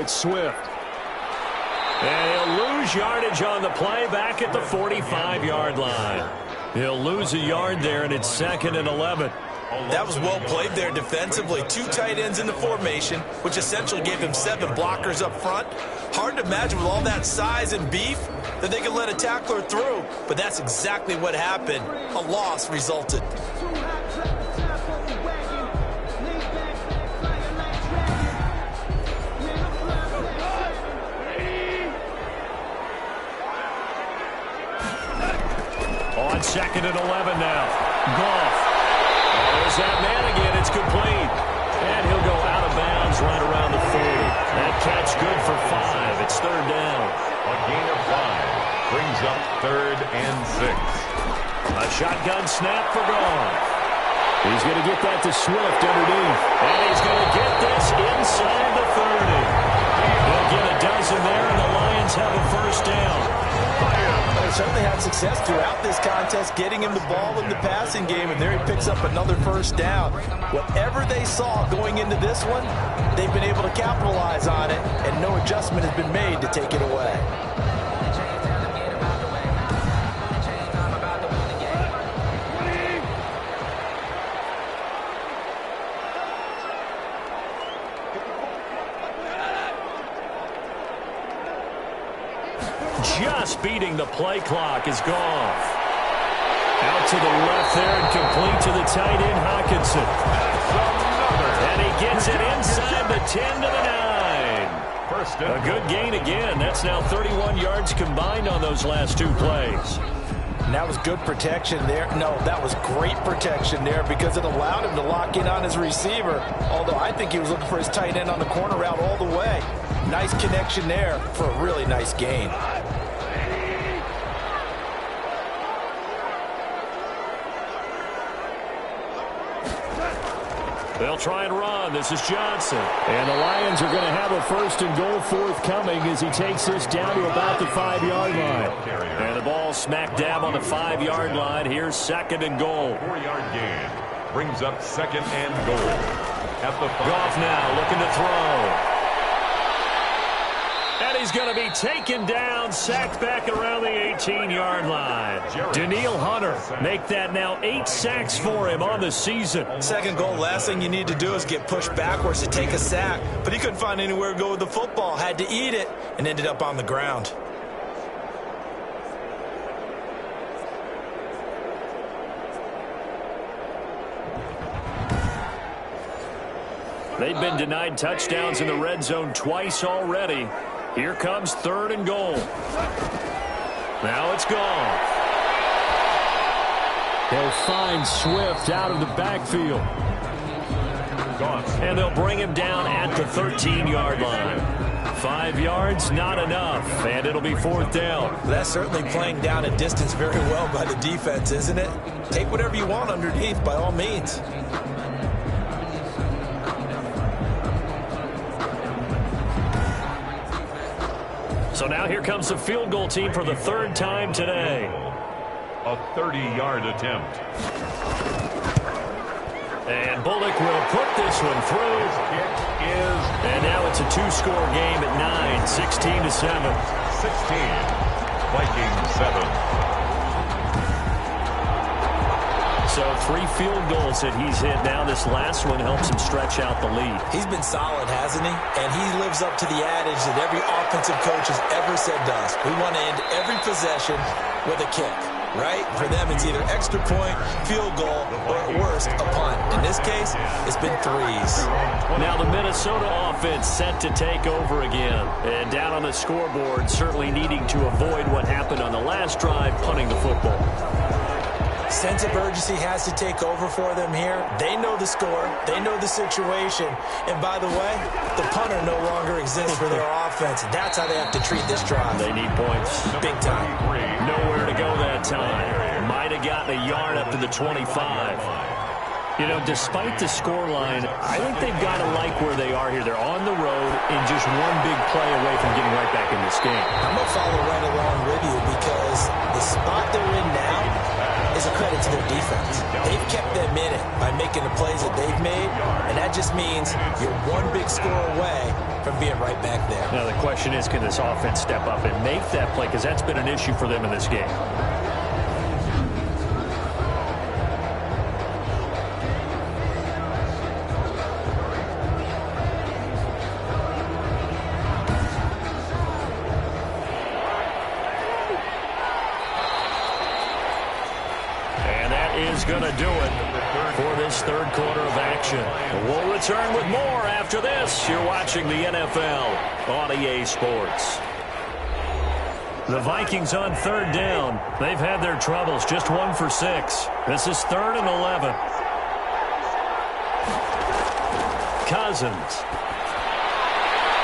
it's Swift. And he'll lose yardage on the play back at the 45-yard line. He'll lose a yard there, and it's 2nd and 11. That was well played there defensively. 2 tight ends in the formation, which essentially gave him 7 blockers up front. Hard to imagine with all that size and beef that they could let a tackler through, but that's exactly what happened. A loss resulted. On 2nd and 11 now. Goff. There's that man again. It's complete. And he'll go out of bounds right around the 40. That catch good for 5. It's 3rd down. A gain of 5 brings up 3rd and 6. A shotgun snap for Goff. He's going to get that to Swift underneath. And he's going to get this inside the 30. He'll get a dozen there, and the Lions have a 1st down. They certainly had success throughout this contest, getting him the ball in the passing game, and there he picks up another 1st down. Whatever they saw going into this one, they've been able to capitalize on it, and no adjustment has been made to take it away. Just beating the play clock is Goff. Out to the left there and complete to the tight end, Hawkinson. And he gets it inside the 10 to the 9. A good gain again. That's now 31 yards combined on those last 2 plays. And that was good protection there. No, that was great protection there because it allowed him to lock in on his receiver. Although I think he was looking for his tight end on the corner route all the way. Nice connection there for a really nice gain. They'll try and run. This is Johnson. And the Lions are going to have a 1st and goal forthcoming as he takes this down to about the 5-yard line. And the ball smack dab on the 5-yard line. Here's 2nd and goal. 4-yard gain brings up 2nd and goal. At the 5. Goff now looking to throw. And he's going to be taken down, sacked back around the 18-yard line. Daniil Hunter make that now 8 sacks for him on the season. 2nd goal, last thing you need to do is get pushed backwards to take a sack. But he couldn't find anywhere to go with the football, had to eat it, and ended up on the ground. They've been denied touchdowns in the red zone twice already. Here comes 3rd and goal. Now it's Goff. He'll find Swift out of the backfield. And they'll bring him down at the 13-yard line. 5 yards, not enough, and it'll be 4th down. That's certainly playing down a distance very well by the defense, isn't it? Take whatever you want underneath, by all means. So now here comes the field goal team for the 3rd time today. A 30-yard attempt. And Bullock will put this one through. And now it's a 2-score game at 9, 16-7. 16. Vikings 7. So 3 field goals that he's hit now. This last one helps him stretch out the lead. He's been solid, hasn't he? And he lives up to the adage that every offensive coach has ever said to us. We want to end every possession with a kick, right? For them, it's either extra point, field goal, or at worst, a punt. In this case, it's been 3s. Now the Minnesota offense set to take over again. And down on the scoreboard, certainly needing to avoid what happened on the last drive, punting the football. Sense of urgency has to take over for them here. They know the score. They know the situation. And by the way, the punter no longer exists for their offense. That's how they have to treat this drive. They need points. Big time. Nowhere to go that time. Might have gotten a yard up to the 25. You know, despite the scoreline, I think they've got to like where they are here. They're on the road and just one big play away from getting right back in this game. I'm going to follow right along with you because the spot they're in now is a credit to their defense. They've kept them in it by making the plays that they've made, and that just means you're one big score away from being right back there. Now the question is, can this offense step up and make that play? Because that's been an issue for them in this game. Is going to do it for this third quarter of action. We'll return with more after this. You're watching the NFL on EA Sports. The Vikings on third down. They've had their troubles, just 1 for 6. This is 3rd and 11. Cousins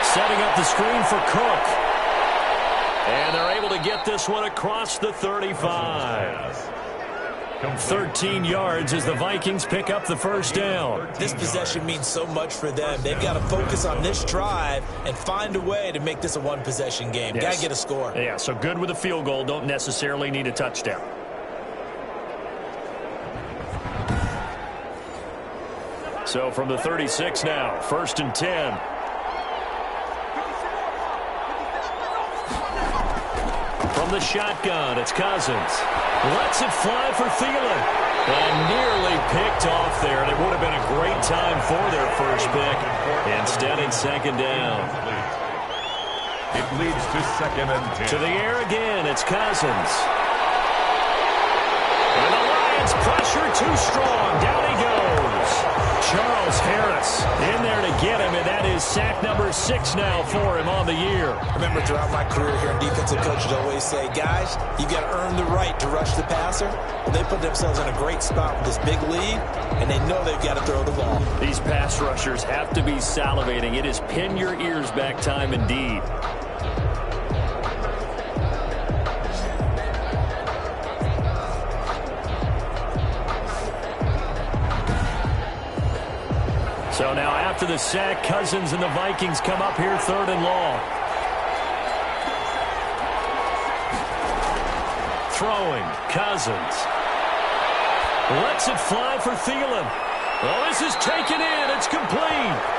setting up the screen for Cook. And they're able to get this one across the 35. 13 yards as the Vikings pick up the first down. This possession means so much for them. They've got to focus on this drive and find a way to make this a one-possession game. Yes. Got to get a score. Yeah, so good with a field goal. Don't necessarily need a touchdown. So from the 36 now, 1st and 10. From the shotgun, it's Cousins. Lets it fly for Thielen. And nearly picked off there. And it would have been a great time for their first pick. Instead, it's 2nd down. It leads to 2nd and 10. To the air again, it's Cousins. And the Lions pressure too strong. Down he goes. Charles Harris in there to get him, and that is sack number 6 now for him on the year. I remember throughout my career here, defensive coaches always say, guys, you've got to earn the right to rush the passer. They put themselves in a great spot with this big lead, and they know they've got to throw the ball. These pass rushers have to be salivating. It is pin your ears back time indeed. So now after the sack, Cousins and the Vikings come up here 3rd and long. Throwing, Cousins. Lets it fly for Thielen. Well, this is taken in. It's complete.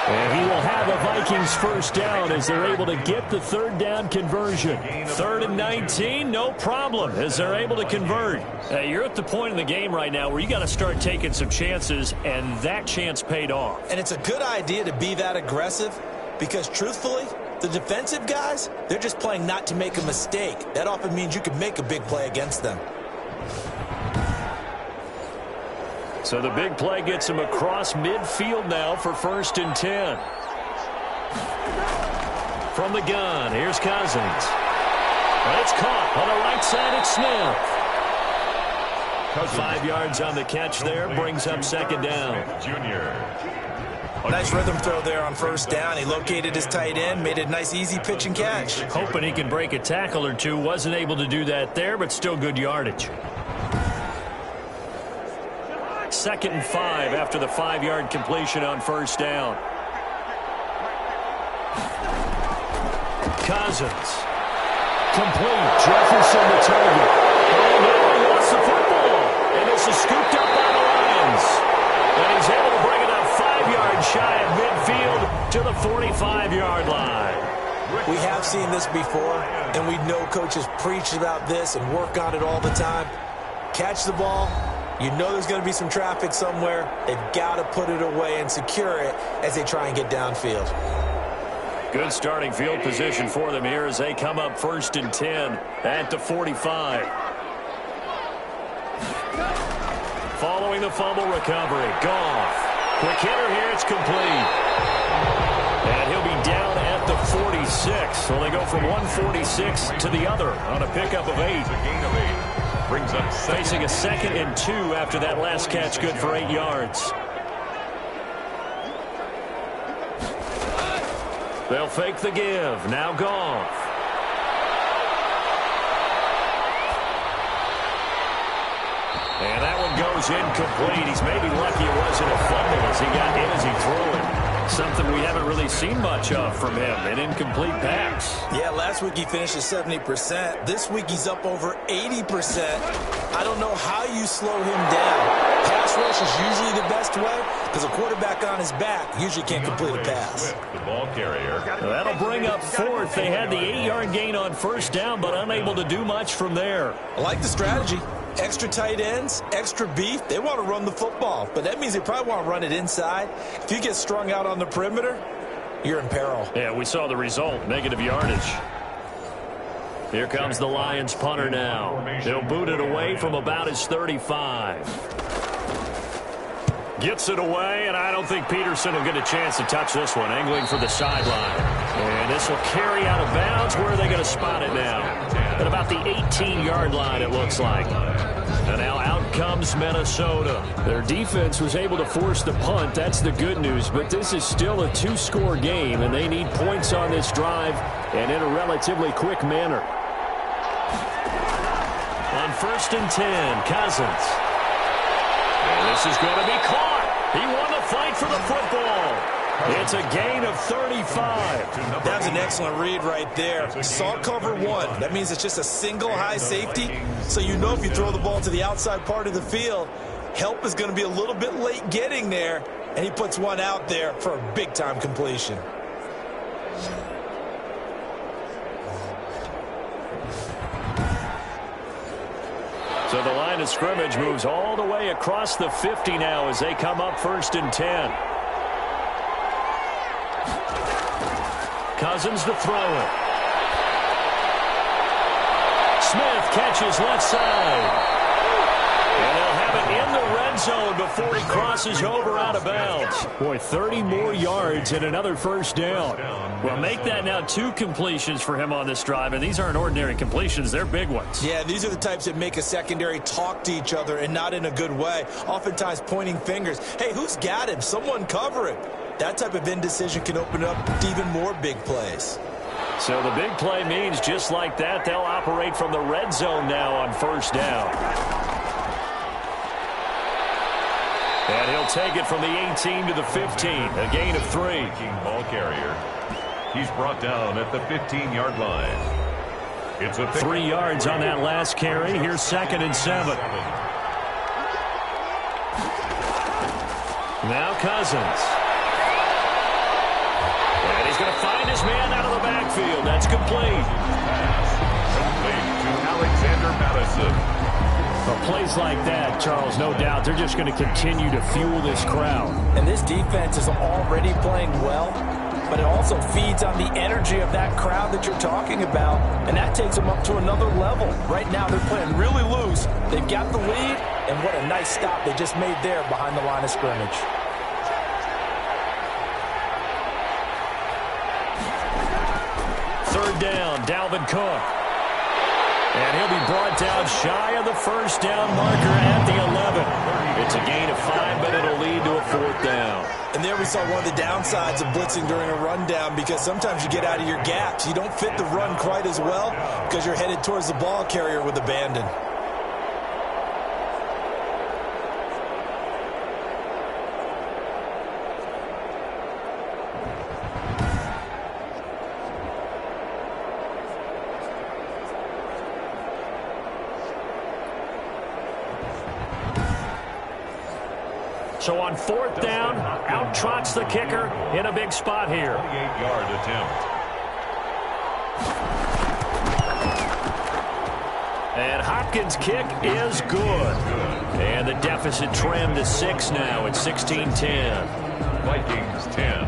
And he will have a Vikings first down as they're able to get the 3rd down conversion. 3rd and 19, no problem as they're able to convert. You're at the point in the game right now where you got to start taking some chances, and that chance paid off. And it's a good idea to be that aggressive because, truthfully, the defensive guys, they're just playing not to make a mistake. That often means you can make a big play against them. So the big play gets him across midfield now for 1st and 10. From the gun, here's Cousins. And it's caught on the right side. It's Smith. 5 yards on the catch there, brings up 2nd down. Nice rhythm throw there on 1st down. He located his tight end, made it a nice easy pitch and catch. Hoping he can break a tackle or two. Wasn't able to do that there, but still good yardage. 2nd and 5 after the 5-yard completion on 1st down. Cousins. Complete. Jefferson the target. Oh, no, he lost the football. And this is scooped up by the Lions. And he's able to bring it up 5 yards shy of midfield to the 45-yard line. We have seen this before, and we know coaches preach about this and work on it all the time. Catch the ball. You know there's going to be some traffic somewhere. They've got to put it away and secure it as they try and get downfield. Good starting field position for them here as they come up 1st and 10 at the 45. Following the fumble recovery, Goff. Quick hitter here, it's complete. And he'll be down at the 46. So they go from 146 to the other on a pickup of 8. Brings up facing a 2nd and 2 after that last catch, good for 8 yards. They'll fake the give. Now Goff. And that one goes incomplete. He's maybe lucky it wasn't a fumble as he got in as he threw it. Something we haven't really seen much of from him, an incomplete pass. Yeah, last week he finished at 70%. This week he's up over 80%. I don't know how you slow him down. Pass rush is usually the best way because a quarterback on his back usually can't complete a pass. The ball carrier. That'll bring up fourth. They had the 8-yard gain on first down, but unable to do much from there. I like the strategy. Extra tight ends, extra beef. They want to run the football, but that means they probably want to run it inside. If you get strung out on the perimeter, you're in peril. Yeah, we saw the result, negative yardage. Here comes the Lions punter now. They'll boot it away from about his 35. Gets it away, and I don't think Peterson will get a chance to touch this one. Angling for the sideline. And this will carry out of bounds. Where are they going to spot it now? At about the 18-yard line, it looks like. And now out comes Minnesota. Their defense was able to force the punt. That's the good news. But this is still a two-score game, and they need points on this drive and in a relatively quick manner. On 1st and 10, Cousins. And this is going to be caught. He won the fight for the football. It's a gain of 35. That's an excellent read right there. Saw cover one. That means it's just a single high safety. So you know if you throw the ball to the outside part of the field, help is going to be a little bit late getting there. And he puts one out there for a big-time completion. So the line of scrimmage moves all the way across the 50 now as they come up 1st and 10. Cousins to throw it. Smith catches left side. And they'll have it in the red zone before he crosses over out of bounds. Boy, 30 more yards and another first down. Well, make that now 2 completions for him on this drive, and these aren't ordinary completions. They're big ones. Yeah, these are the types that make a secondary talk to each other and not in a good way. Oftentimes pointing fingers. Hey, who's got him? Someone cover him. That type of indecision can open up even more big plays. So the big play means just like that, they'll operate from the red zone now on first down. And he'll take it from the 18 to the 15, a gain of 3. Ball carrier. He's brought down at the 15-yard line. It's a 3 yards on that last carry. Here's 2nd and 7. Now Cousins. And he's going to find his man out of the backfield. That's complete. Complete to Alexander Madison. Well, plays like that, Charles, no doubt, they're just going to continue to fuel this crowd. And this defense is already playing well, but it also feeds on the energy of that crowd that you're talking about, and that takes them up to another level. Right now, they're playing really loose. They've got the lead, and what a nice stop they just made there behind the line of scrimmage. Third down, Dalvin Cook. And he'll be brought down shy of the first down marker at the 11. It's a gain of 5, but it'll lead to a 4th down. And there we saw one of the downsides of blitzing during a rundown, because sometimes you get out of your gaps. You don't fit the run quite as well because you're headed towards the ball carrier with abandon. So on 4th down, out trots the kicker in a big spot here. 28-yard attempt. And Hopkins' kick is good. And the deficit trimmed to 6 now at 16-10. Vikings 10.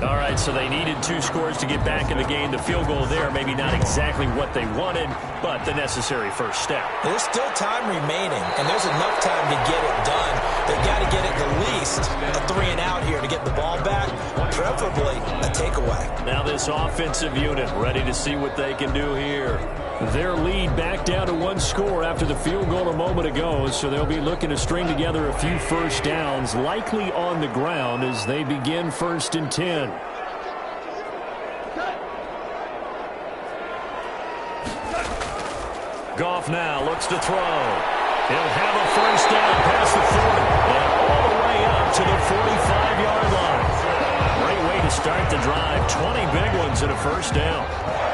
All right, so they needed 2 scores to get back in the game. The field goal there, maybe not exactly what they wanted, but the necessary first step. There's still time remaining, and there's enough time to get it done. They've got to get it at least a 3 and out here to get the ball back, preferably a takeaway. Now this offensive unit ready to see what they can do here. Their lead back down to 1 score after the field goal a moment ago, so they'll be looking to string together a few first downs, likely on the ground as they begin 1st and 10. Goff now looks to throw. He'll have a first down past the 40 and all the to the 45-yard line. Great way to start the drive. 20 big ones and a first down.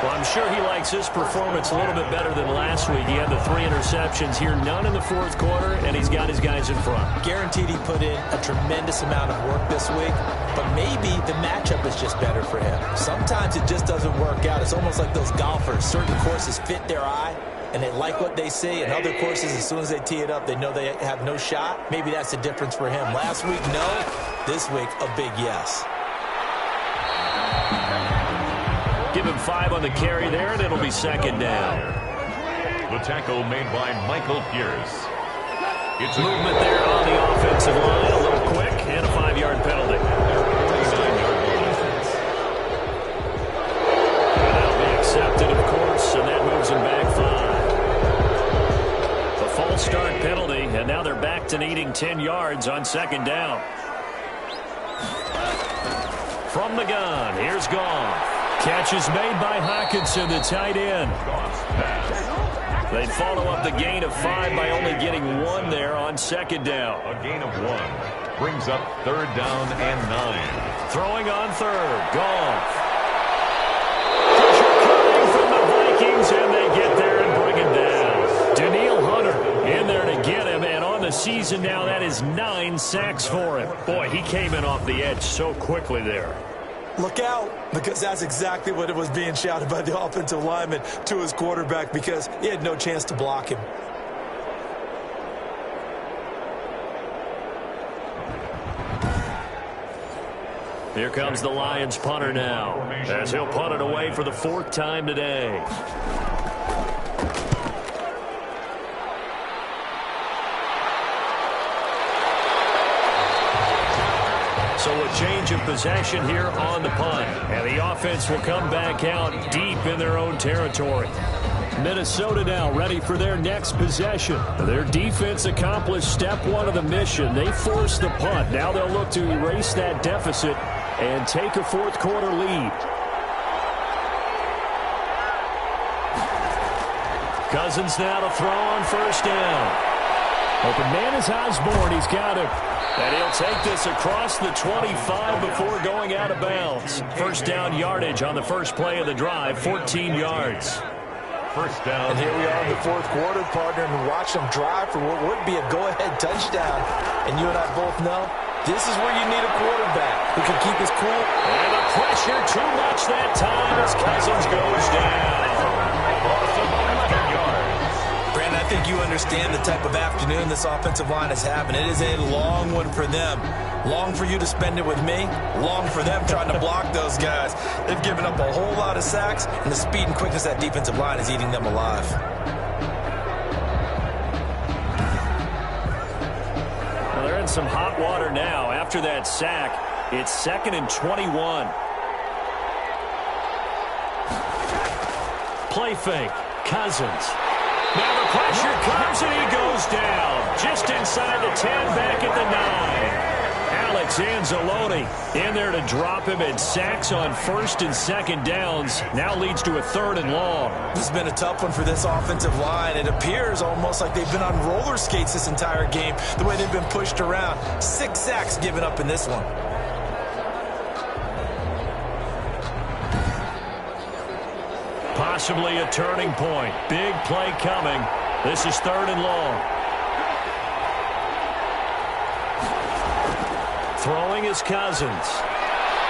Well, I'm sure he likes his performance a little bit better than last week. He had the 3 interceptions here, none in the fourth quarter, and he's got his guys in front. Guaranteed he put in a tremendous amount of work this week, but maybe the matchup is just better for him. Sometimes it just doesn't work out. It's almost like those golfers. Certain courses fit their eye, and they like what they see, and other courses, as soon as they tee it up, they know they have no shot. Maybe that's the difference for him. Last week, no. This week, a big yes. Give him 5 on the carry there, and it'll be second down. The tackle made by Michael Pierce. It's movement there on the offensive line, a little quick, and a 5-yard penalty. And that'll be accepted, of course, and that moves him back 5. A false start penalty, and now they're back to needing 10 yards on second down. From the gun, here's Goff. Catch is made by Hawkinson, the tight end. They follow up the gain of 5 by only getting 1 there on second down. A gain of 1 brings up third down and 9. Throwing on third, Goff. Pressure coming from the Vikings, and they get there and bring him down. Danielle Hunter in there to get him, and on the season now, that is 9 sacks for him. Boy, he came in off the edge so quickly there. Look out, because that's exactly what it was being shouted by the offensive lineman to his quarterback, because he had no chance to block him. Here comes the Lions punter now, as he'll punt it away for the 4th time today. So a change of possession here on the punt. And the offense will come back out deep in their own territory. Minnesota now ready for their next possession. Their defense accomplished step 1 of the mission. They forced the punt. Now they'll look to erase that deficit and take a fourth quarter lead. Cousins now to throw on first down. Open man is Osborne. He's got him. And he'll take this across the 25 before going out of bounds. First down yardage on the first play of the drive, 14 yards. First down. And here we are in the fourth quarter, partner, and watch them drive for what would be a go-ahead touchdown. And you and I both know this is where you need a quarterback who can keep his cool. And the pressure too much that time as Cousins goes down. Brandon, I think you understand the type of afternoon this offensive line is having. It is a long one for them. Long for you to spend it with me. Long for them trying to block those guys. They've given up a whole lot of sacks, and the speed and quickness of that defensive line is eating them alive. Well, they're in some hot water now. After that sack, it's 2nd and 21. Play fake. Cousins. Now the pressure comes and he goes down. Just inside the 10, back at the 9. Alex Anzalone in there to drop him, and sacks on first and second downs. Now leads to a 3rd and long. This has been a tough one for this offensive line. It appears almost like they've been on roller skates this entire game, the way they've been pushed around. 6 sacks given up in this one. Possibly a turning point. Big play coming. This is 3rd and long. Throwing is Cousins.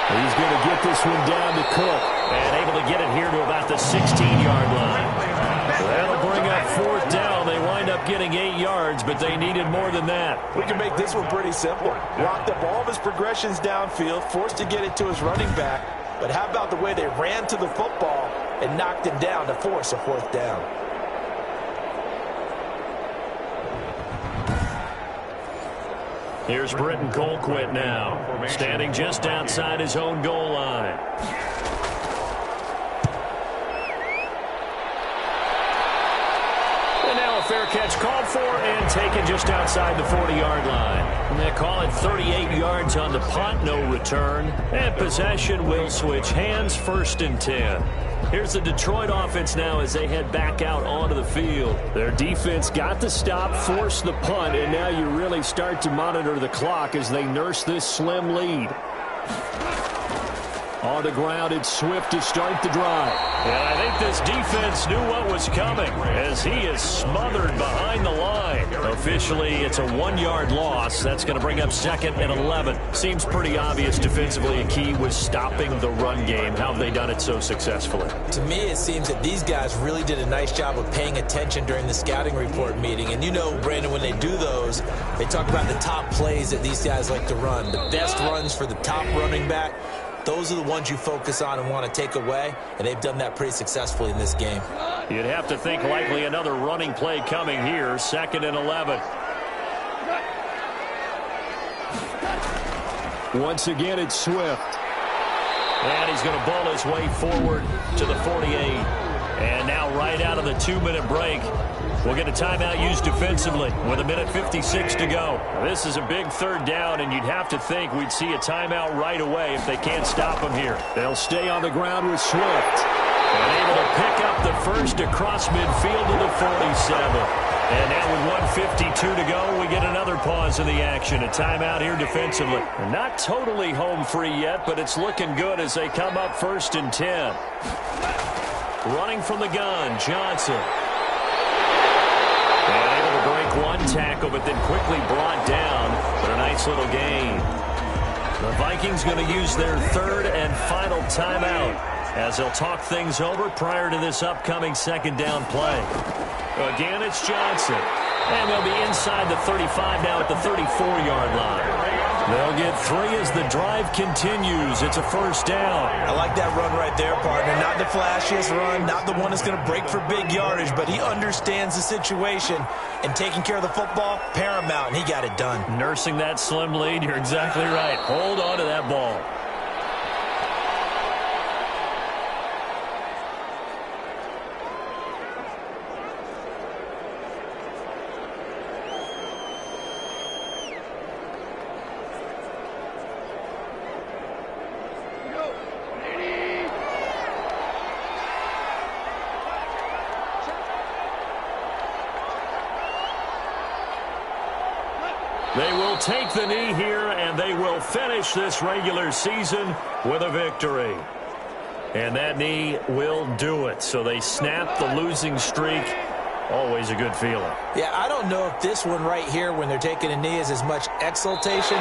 He's going to get this one down to Cook. And able to get it here to about the 16-yard line. That'll bring up 4th down. They wind up getting 8 yards, but they needed more than that. We can make this one pretty simple. Blocked up all of his progressions downfield, forced to get it to his running back. But how about the way they ran to the football and knocked him down to force a 4th down? Here's Britton Colquitt now, standing just outside his own goal line. And now a fair catch called for and taken just outside the 40-yard line. And they call it 38 yards on the punt, no return. And possession will switch hands, 1st and 10. Here's the Detroit offense now as they head back out onto the field. Their defense got the stop, forced the punt, and now you really start to monitor the clock as they nurse this slim lead. On the ground, it's Swift to start the drive. And I think this defense knew what was coming as he is smothered behind the line. Officially, it's a 1-yard loss. That's going to bring up 2nd and 11. Seems pretty obvious defensively a key was stopping the run game. How have they done it so successfully? To me, it seems that these guys really did a nice job of paying attention during the scouting report meeting. And you know, Brandon, when they do those, they talk about the top plays that these guys like to run, the best runs for the top running back. Those are the ones you focus on and want to take away, and they've done that pretty successfully in this game. You'd have to think likely another running play coming here, 2nd and 11. Once again, it's Swift. And he's going to ball his way forward to the 48. And now right out of the 2-minute break, we'll get a timeout used defensively with 1:56 to go. This is a big 3rd down, and you'd have to think we'd see a timeout right away if they can't stop him here. They'll stay on the ground with Swift. And able to pick up the first across midfield to the 47. And now with 1:52 to go, we get another pause in the action. A timeout here defensively. Not totally home free yet, but it's looking good as they come up 1st and 10. Running from the gun, Johnson. And able to break one tackle, but then quickly brought down for a nice little gain. The Vikings going to use their 3rd and final timeout as they'll talk things over prior to this upcoming 2nd down play. Again, it's Johnson. And they'll be inside the 35 now at the 34-yard line. They'll get 3 as the drive continues. It's a 1st down. I like that run right there, partner. Not the flashiest run, not the one that's going to break for big yardage, but he understands the situation, and taking care of the football, paramount, and he got it done. Nursing that slim lead, you're exactly right. Hold on to that ball. They will take the knee here, and they will finish this regular season with a victory. And that knee will do it. So they snap the losing streak. Always a good feeling. Yeah, I don't know if this one right here, when they're taking a knee, is as much exultation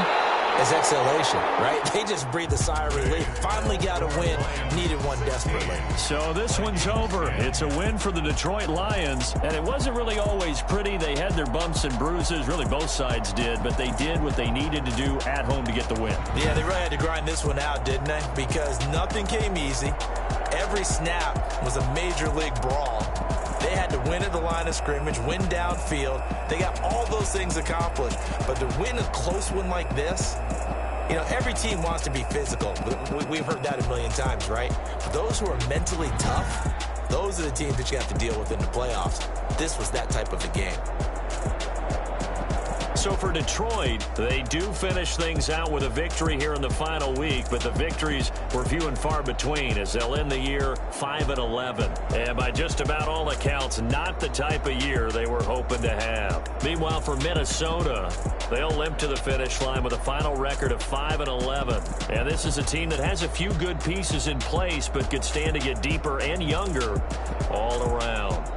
as exhalation, right? They just breathe a sigh of relief. Finally got a win. Needed one desperately. So this one's over. It's a win for the Detroit Lions. And it wasn't really always pretty. They had their bumps and bruises. Really, both sides did. But they did what they needed to do at home to get the win. Yeah, they really had to grind this one out, didn't they? Because nothing came easy. Every snap was a major league brawl. They had to win at the line of scrimmage, win downfield. They got all those things accomplished. But to win a close one like this, you know, every team wants to be physical. We've heard that a million times, right? But those who are mentally tough, those are the teams that you have to deal with in the playoffs. This was that type of a game. So for Detroit, they do finish things out with a victory here in the final week, but the victories were few and far between as they'll end the year 5-11. And by just about all accounts, not the type of year they were hoping to have. Meanwhile, for Minnesota, they'll limp to the finish line with a final record of 5-11. And this is a team that has a few good pieces in place, but could stand to get deeper and younger all around.